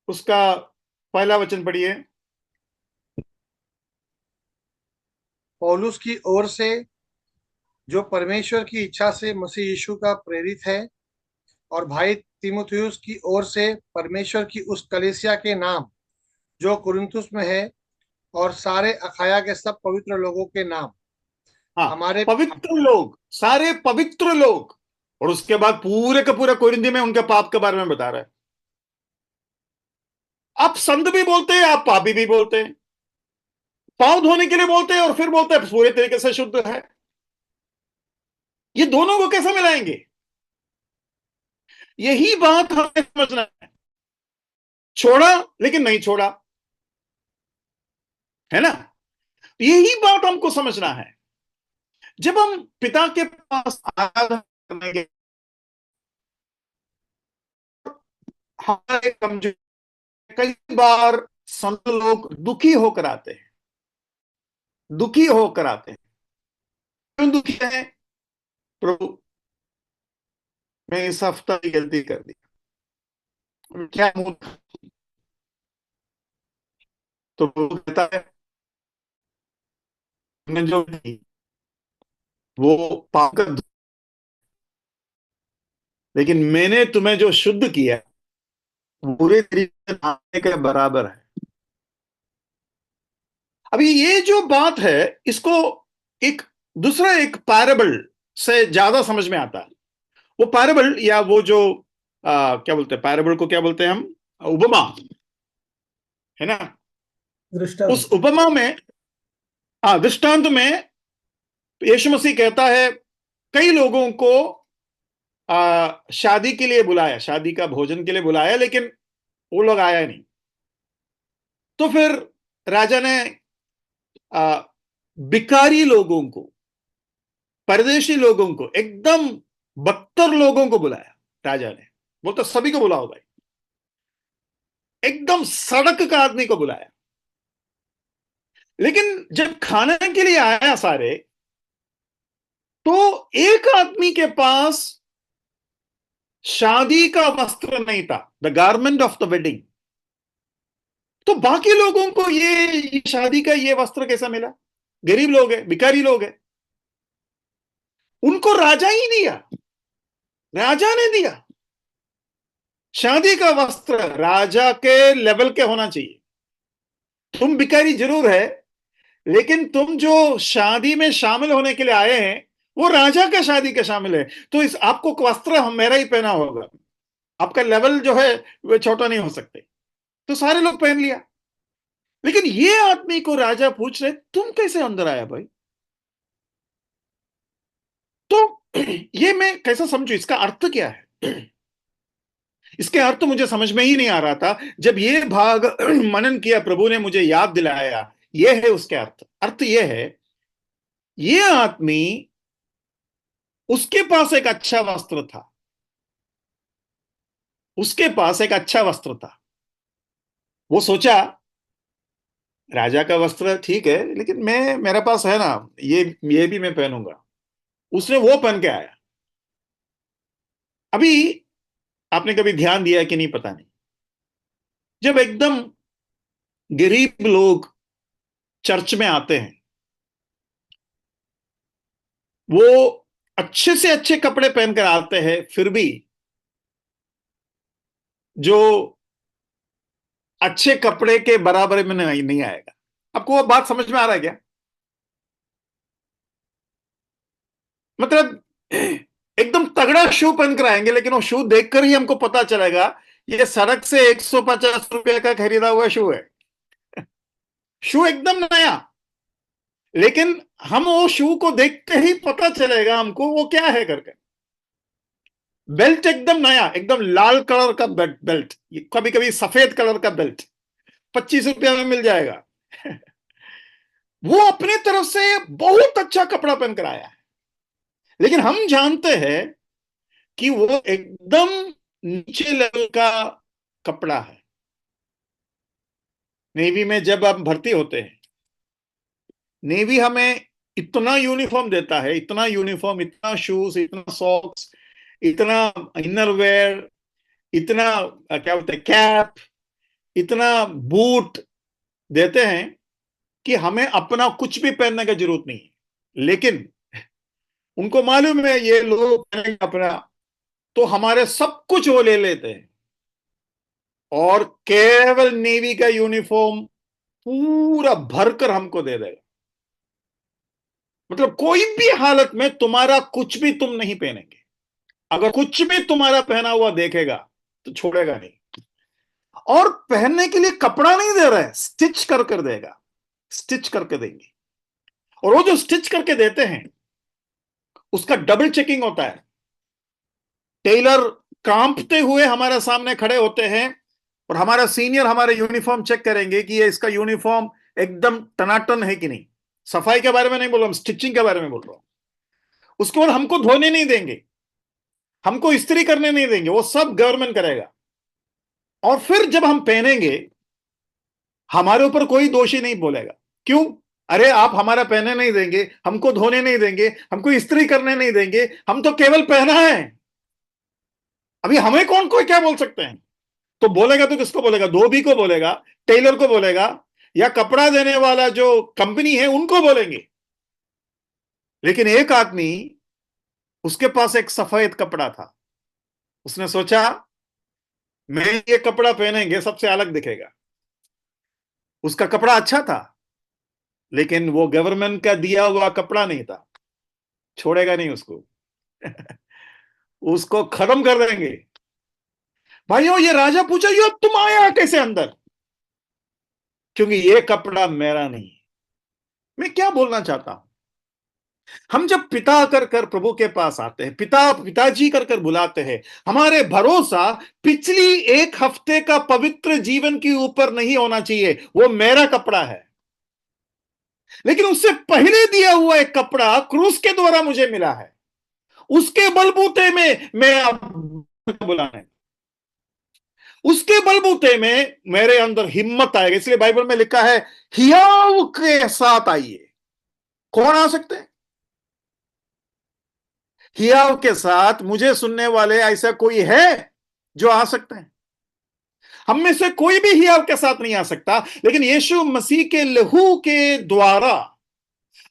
उसका पहला वचन पढ़िए। पौलुस की ओर से, जो परमेश्वर की इच्छा से मसीह यीशु का प्रेरित है, और भाई तीमुथियुस की ओर से परमेश्वर की उस कलीसिया के नाम जो कुरिन्थुस में है, और सारे अखाया के सब पवित्र लोगों के नाम। हाँ, हमारे पवित्र लोग, सारे पवित्र लोग। और उसके बाद पूरे का पूरा कुरिन्थी में उनके पाप के बारे में बता रहा है। आप संत भी बोलते हैं, आप पापी भी बोलते हैं। पांव धोने के लिए बोलते हैं और फिर बोलते हैं पूरे तरीके से शुद्ध है। ये दोनों को कैसे मिलाएंगे? यही बात हमें समझना है। छोड़ा लेकिन नहीं छोड़ा, है ना? यही बात हमको समझना है। जब हम पिता के पास आराधना करने के, हमारे कमजोर, कई बार संत लोग दुखी होकर आते हैं, दुखी होकर आते हैं। क्यों दुखी है? प्रभु, मैं इस हफ्ता की गलती कर दी, क्या मुंह? तो प्रभु कहता है, तुमने जो की वो पाकर, लेकिन मैंने तुम्हें जो शुद्ध किया बुरे तरीके से नहाने के बराबर है। अभी ये जो बात है, इसको एक दूसरा एक पैराबल से ज्यादा समझ में आता है। वो पैराबल, या वो जो क्या बोलते हैं, पैराबल को क्या बोलते हैं हम? उपमा, है ना? दृष्टांत। उस उपमा में, दृष्टांत में यीशु मसीह कहता है, कई लोगों को शादी के लिए बुलाया, शादी का भोजन के लिए बुलाया, लेकिन वो लोग आया नहीं। तो फिर राजा ने भिखारी लोगों को, परदेशी लोगों को, एकदम बदतर लोगों को बुलाया। राजा ने बोलता सभी को बुलाओ भाई, एकदम सड़क का आदमी को बुलाया। लेकिन जब खाने के लिए आया सारे, तो एक आदमी के पास शादी का वस्त्र नहीं था, the garment of the wedding. तो बाकी लोगों को ये शादी का ये वस्त्र कैसा मिला? गरीब लोग हैं, भिखारी लोग हैं, उनको राजा ही दिया, राजा ने दिया। शादी का वस्त्र राजा के लेवल के होना चाहिए। तुम भिखारी जरूर है, लेकिन तुम जो शादी में शामिल होने के लिए आए हैं, वो राजा का शादी का शामिल है। तो इस आपको वस्त्र मेरा ही पहना होगा, आपका लेवल जो है वो छोटा नहीं हो सकते। तो सारे लोग पहन लिया। लेकिन ये आदमी को राजा पूछ रहे, तुम कैसे अंदर आया भाई? तो ये मैं कैसा समझू, इसका अर्थ क्या है? इसके अर्थ मुझे समझ में ही नहीं आ रहा था। जब ये भाग मनन किया, प्रभु ने मुझे याद दिलाया, ये है उसके अर्थ ये है, ये आदमी, उसके पास एक अच्छा वस्त्र था, उसके पास एक अच्छा वस्त्र था। वो सोचा राजा का वस्त्र ठीक है, लेकिन मेरे पास है ना, ये भी मैं पहनूंगा। उसने वो पहन के आया। अभी आपने कभी ध्यान दिया कि नहीं पता नहीं, जब एकदम गरीब लोग चर्च में आते हैं, वो अच्छे से अच्छे कपड़े पहनकर आते हैं, फिर भी जो अच्छे कपड़े के बराबर में नहीं आएगा। आपको वो बात समझ में आ रहा है क्या? मतलब एकदम तगड़ा शू पहनकर आएंगे, लेकिन वो शू देखकर ही हमको पता चलेगा ये सड़क से 150 रुपए का खरीदा हुआ शू है। शू एकदम नया, लेकिन हम वो शू को देखते ही पता चलेगा हमको वो क्या है करके। बेल्ट एकदम नया, एकदम लाल कलर का बेल्ट, कभी कभी सफेद कलर का बेल्ट 25 रुपया में मिल जाएगा। वो अपने तरफ से बहुत अच्छा कपड़ा पहनकर आया है, लेकिन हम जानते हैं कि वो एकदम नीचे लेवल का कपड़ा है। नेवी में जब हम भर्ती होते हैं, नेवी हमें इतना यूनिफॉर्म देता है, इतना यूनिफॉर्म, इतना शूज, इतना सॉक्स, इतना इनर वेयर, इतना क्या बोलते हैं कैप, इतना बूट देते हैं कि हमें अपना कुछ भी पहनने की जरूरत नहीं है। लेकिन उनको मालूम है ये लोग पहनेंगे अपना, तो हमारे सब कुछ वो ले लेते हैं और केवल नेवी का यूनिफॉर्म पूरा भरकर हमको दे देगा। मतलब कोई भी हालत में तुम्हारा कुछ भी तुम नहीं पहनेंगे। अगर कुछ भी तुम्हारा पहना हुआ देखेगा तो छोड़ेगा नहीं। और पहनने के लिए कपड़ा नहीं दे रहा है, स्टिच कर कर देगा। स्टिच करके देंगे। और वो जो स्टिच करके देते हैं उसका डबल चेकिंग होता है। टेलर कांपते हुए हमारे सामने खड़े होते हैं और हमारा सीनियर हमारे यूनिफॉर्म चेक करेंगे कि ये इसका यूनिफॉर्म एकदम टनाटन है कि नहीं। सफाई के बारे में नहीं बोल रहा हूं, स्टिचिंग के बारे में बोल रहा हूं। उसके बाद हमको धोने नहीं देंगे, हमको इस्त्री करने नहीं देंगे, वो सब गवर्नमेंट करेगा। और फिर जब हम पहनेंगे हमारे ऊपर कोई दोषी नहीं बोलेगा। क्यों? अरे आप हमारा पहने नहीं देंगे, हमको धोने नहीं देंगे, हमको इस्त्री करने नहीं देंगे, हम तो केवल पहना है, अभी हमें कौन कोई क्या बोल सकते हैं। तो बोलेगा तो किसको बोलेगा? धोबी को बोलेगा, टेलर को बोलेगा, या कपड़ा देने वाला जो कंपनी है उनको बोलेंगे। लेकिन एक आदमी, उसके पास एक सफेद कपड़ा था, उसने सोचा मैं ये कपड़ा पहनेंगे सबसे अलग दिखेगा। उसका कपड़ा अच्छा था लेकिन वो गवर्नमेंट का दिया हुआ कपड़ा नहीं था, छोड़ेगा नहीं उसको उसको खत्म कर देंगे। भाइयों, ये राजा पूछा ये तुम आया कैसे अंदर? क्योंकि ये कपड़ा मेरा नहीं है। मैं क्या बोलना चाहता हूं, हम जब पिता कर कर प्रभु के पास आते हैं, पिताजी कर कर बुलाते हैं, हमारे भरोसा पिछली एक हफ्ते का पवित्र जीवन के ऊपर नहीं होना चाहिए, वो मेरा कपड़ा है। लेकिन उससे पहले दिया हुआ एक कपड़ा क्रूस के द्वारा मुझे मिला है, उसके बलबूते में मैं अब बुलाने, उसके बलबूते में मेरे अंदर हिम्मत आएगा। इसलिए बाइबल में लिखा है हियाव के साथ आइए। कौन आ सकते हैं हियाव के साथ? मुझे सुनने वाले ऐसा कोई है जो आ सकते हैं? हम में से कोई भी हियाव के साथ नहीं आ सकता, लेकिन यीशु मसीह के लहू के द्वारा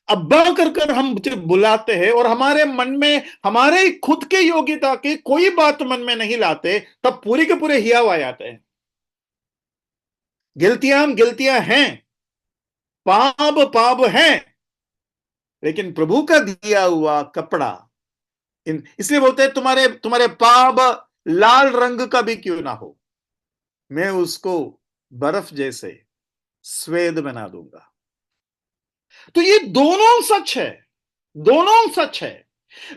अब्बा कर कर हम बुलाते हैं और हमारे मन में हमारे खुद के योग्यता की कोई बात मन में नहीं लाते, तब पूरे के पूरे हियाव आ जाते हैं। गिलतियां हैं, पाप हैं, लेकिन प्रभु का दिया हुआ कपड़ा, इसलिए बोलते हैं तुम्हारे पाप लाल रंग का भी क्यों ना हो, मैं उसको बर्फ जैसे स्वेद बना दूंगा। तो ये दोनों सच है, दोनों सच है।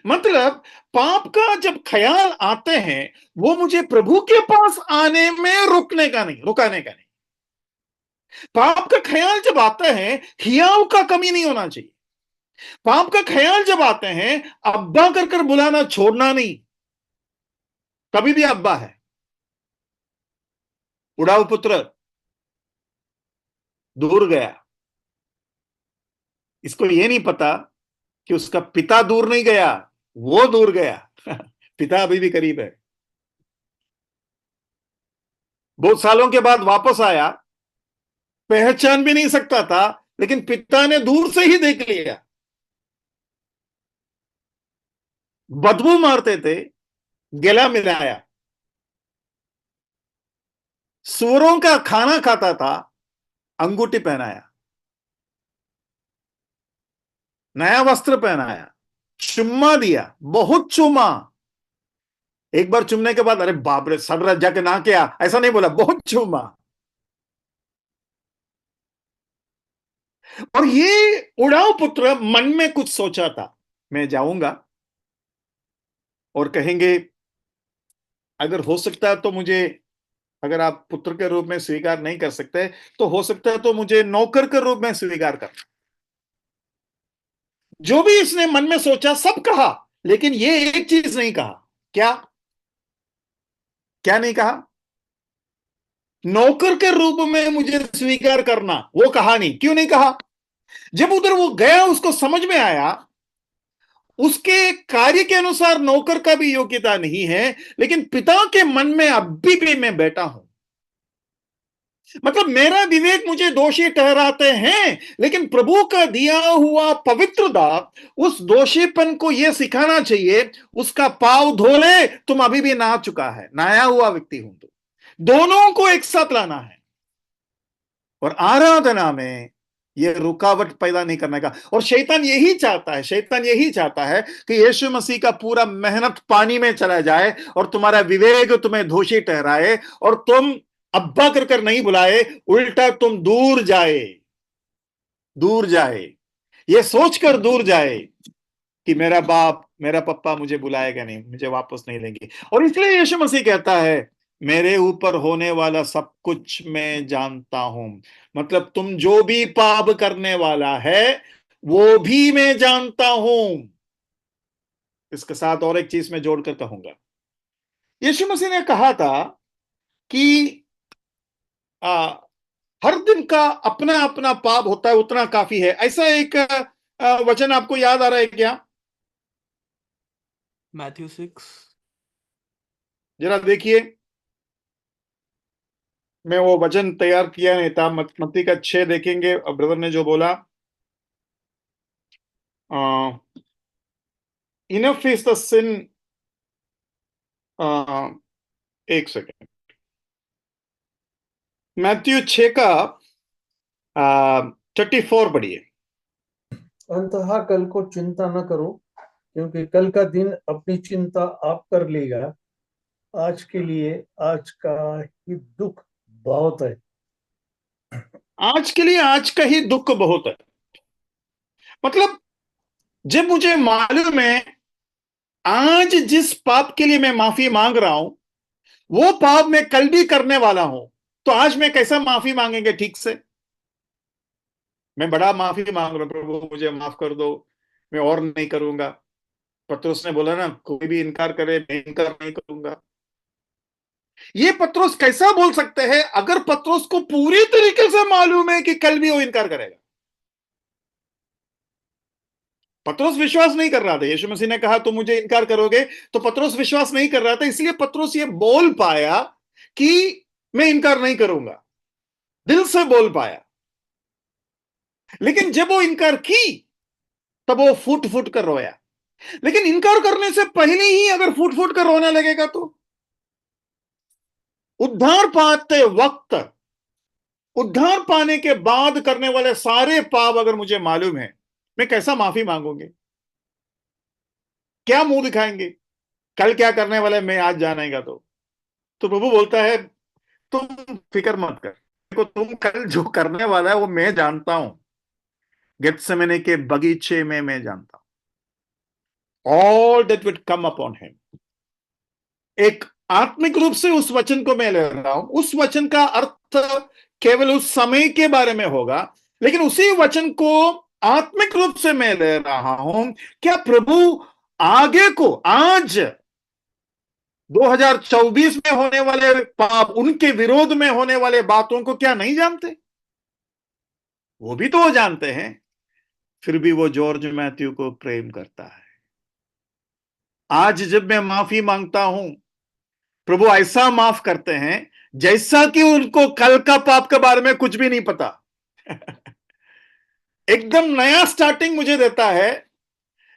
मतलब पाप का जब ख्याल आते हैं वो मुझे प्रभु के पास आने में रुकाने का नहीं। पाप का ख्याल जब आता है हियाव का कमी नहीं होना चाहिए। पाप का ख्याल जब आते हैं अब्बा कर कर बुलाना छोड़ना नहीं। कभी भी अब्बा है। उड़ाऊ पुत्र दूर गया, इसको ये नहीं पता कि उसका पिता दूर नहीं गया, वो दूर गया पिता अभी भी करीब है। बहुत सालों के बाद वापस आया, पहचान भी नहीं सकता था, लेकिन पिता ने दूर से ही देख लिया। बदबू मारते थे, गला मिलाया। सूअरों का खाना खाता था, अंगूठी पहनाया, नया वस्त्र पहनाया, चुम्मा दिया, बहुत चुमा। एक बार चुमने के बाद अरे बाप रे सर जाके ना क्या, ऐसा नहीं बोला, बहुत चुमा। और ये उड़ाऊ पुत्र मन में कुछ सोचा था, मैं जाऊंगा और कहेंगे अगर हो सकता है तो मुझे, अगर आप पुत्र के रूप में स्वीकार नहीं कर सकते तो हो सकता है तो मुझे नौकर के रूप में स्वीकार करना। जो भी इसने मन में सोचा सब कहा, लेकिन ये एक चीज नहीं कहा। क्या क्या नहीं कहा? नौकर के रूप में मुझे स्वीकार करना, वो कहा नहीं। क्यों नहीं कहा? जब उधर वो गया उसको समझ में आया उसके कार्य के अनुसार नौकर का भी योग्यता नहीं है, लेकिन पिता के मन में अभी भी मैं बैठा हूं। मतलब मेरा विवेक मुझे दोषी ठहराते हैं, लेकिन प्रभु का दिया हुआ पवित्रता उस दोषीपन को यह सिखाना चाहिए, उसका पांव धो ले, तुम अभी भी नहा चुका है, नहाया हुआ व्यक्ति हूं। तो दोनों को एक साथ लाना है और आराधना में यह रुकावट पैदा नहीं करने का। और शैतान यही चाहता है कि यीशु मसीह का पूरा मेहनत पानी में चला जाए और तुम्हारा विवेक तुम्हें दोषी ठहराए और तुम अब्बा कर नहीं बुलाए, उल्टा तुम दूर जाए। दूर जाए, ये सोचकर दूर जाए कि मेरा बाप, मेरा पप्पा मुझे बुलाएगा नहीं, मुझे वापस नहीं लेंगे। और इसलिए यीशु मसीह कहता है, मेरे ऊपर होने वाला सब कुछ मैं जानता हूं। मतलब तुम जो भी पाप करने वाला है वो भी मैं जानता हूं। इसके साथ और एक चीज मैं जोड़कर कहूंगा, यीशु मसीह ने कहा था कि आ, हर दिन का अपना अपना पाप होता है, उतना काफी है। ऐसा एक वचन आपको याद आ रहा है क्या? मैथ्यू 6। जरा देखिए, मैं वो वचन तैयार किया नहीं था। मत्ती का 6 देखेंगे। ब्रदर ने जो बोला, इनफ इज द सिन। एक सेकेंड, मैथ्यू 6 का 34 पढ़िए। अंततः कल को चिंता न करो, क्योंकि कल का दिन अपनी चिंता आप कर लेगा। आज के लिए आज का ही दुख बहुत है। आज के लिए आज का ही दुख बहुत है। मतलब जब मुझे मालूम है आज जिस पाप के लिए मैं माफी मांग रहा हूं वो पाप मैं कल भी करने वाला हूं, तो आज मैं कैसा माफी मांगेंगे ठीक से? मैं बड़ा माफी मांग रहा हूं, प्रभु मुझे माफ कर दो, मैं और नहीं करूंगा। पत्रोस ने बोला ना, कोई भी इनकार करे मैं इनकार नहीं करूंगा। ये पत्रोस कैसा बोल सकते हैं अगर पत्रोस को पूरी तरीके से मालूम है कि कल भी वो इनकार करेगा? पत्रोस विश्वास नहीं कर रहा था। यीशु मसीह ने कहा तुम मुझे इनकार करोगे, तो पत्रोस विश्वास नहीं कर रहा था। इसलिए पत्रोस ये बोल पाया कि मैं इनकार नहीं करूंगा, दिल से बोल पाया। लेकिन जब वो इनकार की तब वो फूट फूट कर रोया। लेकिन इनकार करने से पहले ही अगर फूट फूट कर रोने लगेगा तो उद्धार पाते वक्त, उद्धार पाने के बाद करने वाले सारे पाप अगर मुझे मालूम है, मैं कैसा माफी मांगूंगे? क्या मुंह दिखाएंगे? कल क्या करने वाले मैं आज जानेगा तो प्रभु बोलता है तुम फिक्र मत कर, देखो तुम कल जो करने वाला है वो मैं जानता हूं। गेत्सेमने के बगीचे में मैं जानता हूं all that will come upon him. एक आत्मिक रूप से उस वचन को मैं ले रहा हूं। उस वचन का अर्थ केवल उस समय के बारे में होगा, लेकिन उसी वचन को आत्मिक रूप से मैं ले रहा हूं। क्या प्रभु आगे को, आज 2024 में होने वाले पाप, उनके विरोध में होने वाले बातों को क्या नहीं जानते? वो भी तो वो जानते हैं। फिर भी वो जॉर्ज मैथ्यू को प्रेम करता है। आज जब मैं माफी मांगता हूं, प्रभु ऐसा माफ करते हैं जैसा कि उनको कल का पाप के बारे में कुछ भी नहीं पता। एकदम नया स्टार्टिंग मुझे देता है,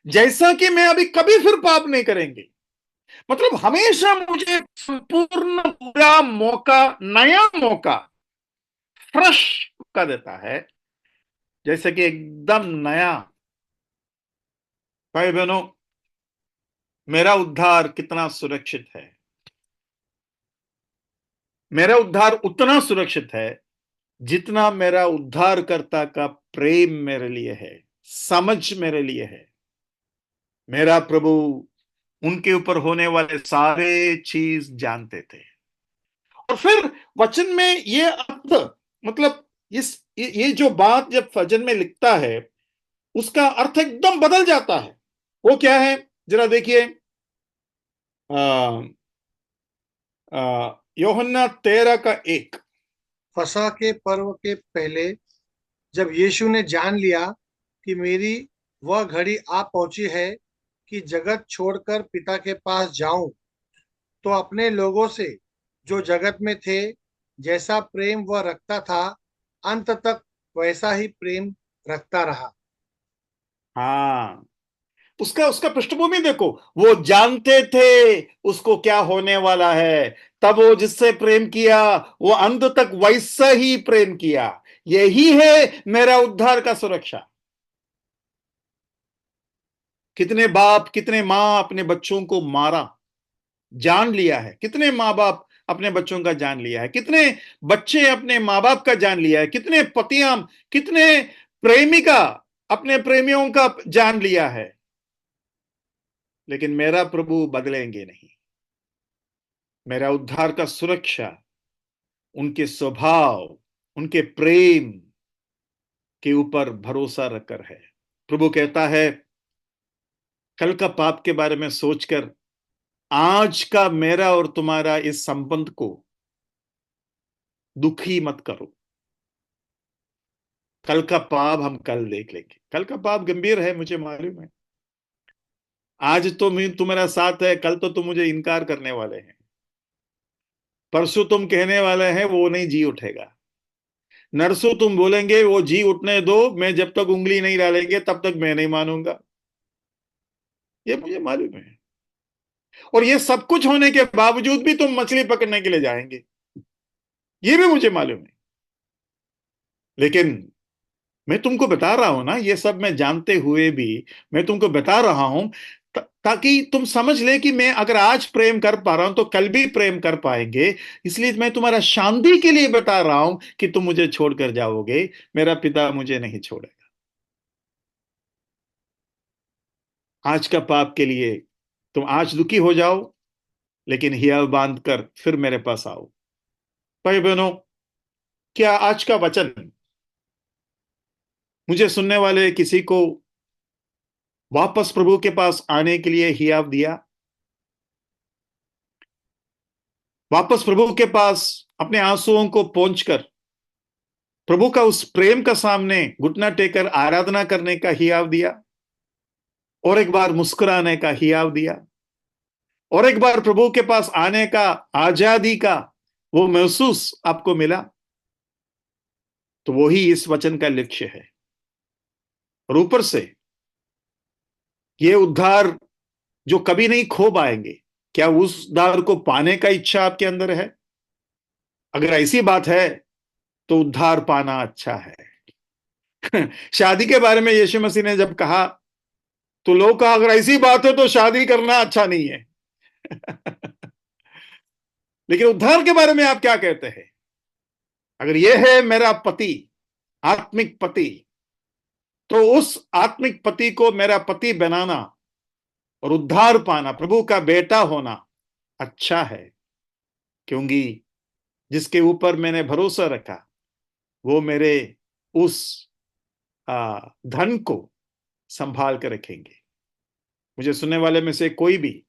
जैसा कि मैं अभी कभी फिर पाप नहीं करेंगे। मतलब हमेशा मुझे संपूर्ण पूरा मौका, नया मौका, फ्रेश का देता है, जैसे कि एकदम नया। भाई बहनों, मेरा उद्धार कितना सुरक्षित है। मेरा उद्धार उतना सुरक्षित है जितना मेरा उद्धारकर्ता का प्रेम मेरे लिए है, समझ मेरे लिए है। मेरा प्रभु उनके ऊपर होने वाले सारे चीज जानते थे। और फिर वचन में ये अर्थ, मतलब ये जो बात जब वचन में लिखता है उसका अर्थ एकदम बदल जाता है। वो क्या है जरा देखिए, यूहन्ना 13 का 1। फसह के पर्व के पहले जब यीशु ने जान लिया कि मेरी वह घड़ी आ पहुंची है कि जगत छोड़कर पिता के पास जाऊं, तो अपने लोगों से जो जगत में थे जैसा प्रेम वह रखता था, अंत तक वैसा ही प्रेम रखता रहा। हाँ, उसका उसका पृष्ठभूमि देखो। वो जानते थे उसको क्या होने वाला है, तब वो जिससे प्रेम किया वो अंत तक वैसा ही प्रेम किया। यही है मेरा उद्धार का सुरक्षा। कितने बाप, कितने मां अपने बच्चों को मारा, जान लिया है। कितने माँ बाप अपने बच्चों का जान लिया है। कितने बच्चे अपने माँ बाप का जान लिया है। कितने पतियां, कितने प्रेमिका अपने प्रेमियों का जान लिया है, लेकिन मेरा प्रभु बदलेंगे नहीं। मेरा उद्धार का सुरक्षा उनके स्वभाव, उनके प्रेम के ऊपर भरोसा रखकर है। प्रभु कहता है, कल का पाप के बारे में सोचकर आज का मेरा और तुम्हारा इस संबंध को दुखी मत करो। कल का पाप हम कल देख लेंगे। कल का पाप गंभीर है, मुझे मालूम है। आज तो तुम्हारा साथ है, कल तो तुम मुझे इनकार करने वाले हैं। परसों तुम कहने वाले हैं वो नहीं जी उठेगा। नरसों तुम बोलेंगे वो जी उठने दो, मैं जब तक उंगली नहीं डालेंगे तब तक मैं नहीं मानूंगा। ये मुझे मालूम है। और ये सब कुछ होने के बावजूद भी तुम मछली पकड़ने के लिए जाएंगे, ये भी मुझे मालूम है। लेकिन मैं तुमको बता रहा हूं ना, ये सब मैं जानते हुए भी मैं तुमको बता रहा हूं ताकि तुम समझ ले कि मैं अगर आज प्रेम कर पा रहा हूं तो कल भी प्रेम कर पाएंगे। इसलिए मैं तुम्हारा शांति के लिए बता रहा हूं कि तुम मुझे छोड़कर जाओगे, मेरा पिता मुझे नहीं छोड़ेगा। आज का पाप के लिए तुम आज दुखी हो जाओ, लेकिन हिया बांध कर फिर मेरे पास आओ। भाई बहनों, क्या आज का वचन मुझे सुनने वाले किसी को वापस प्रभु के पास आने के लिए हियाव दिया? वापस प्रभु के पास अपने आंसुओं को पोंछकर प्रभु का उस प्रेम का सामने घुटना टेकर आराधना करने का हियाव दिया? और एक बार मुस्कुराने का हियाव दिया? और एक बार प्रभु के पास आने का, आजादी का वो महसूस आपको मिला? तो वही इस वचन का लक्ष्य है। और ऊपर से ये उद्धार जो कभी नहीं खो पाएंगे, क्या उस उद्धार को पाने का इच्छा आपके अंदर है? अगर ऐसी बात है तो उद्धार पाना अच्छा है। शादी के बारे में यीशु मसीह ने जब कहा तो लोग कहा, अगर ऐसी बात है तो शादी करना अच्छा नहीं है। लेकिन उद्धार के बारे में आप क्या कहते हैं? अगर यह है मेरा पति, आत्मिक पति, तो उस आत्मिक पति को मेरा पति बनाना और उद्धार पाना, प्रभु का बेटा होना अच्छा है। क्योंकि जिसके ऊपर मैंने भरोसा रखा वो मेरे उस धन को संभाल कर रखेंगे। मुझे सुनने वाले में से कोई भी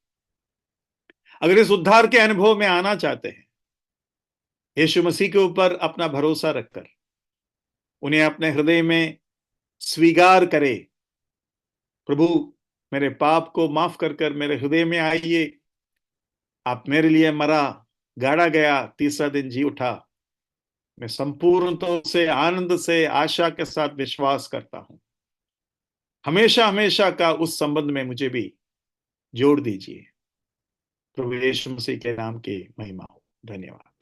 अगर इस उद्धार के अनुभव में आना चाहते हैं, यीशु मसीह के ऊपर अपना भरोसा रखकर उन्हें अपने हृदय में स्वीकार करे, प्रभु मेरे पाप को माफ कर मेरे हृदय में आइए, आप मेरे लिए मरा, गाड़ा गया, तीसरा दिन जी उठा, मैं संपूर्ण तौर से आनंद से आशा के साथ विश्वास करता हूं। हमेशा हमेशा का उस संबंध में मुझे भी जोड़ दीजिए। प्रभु यीशु मसीह के नाम की महिमा हो। धन्यवाद।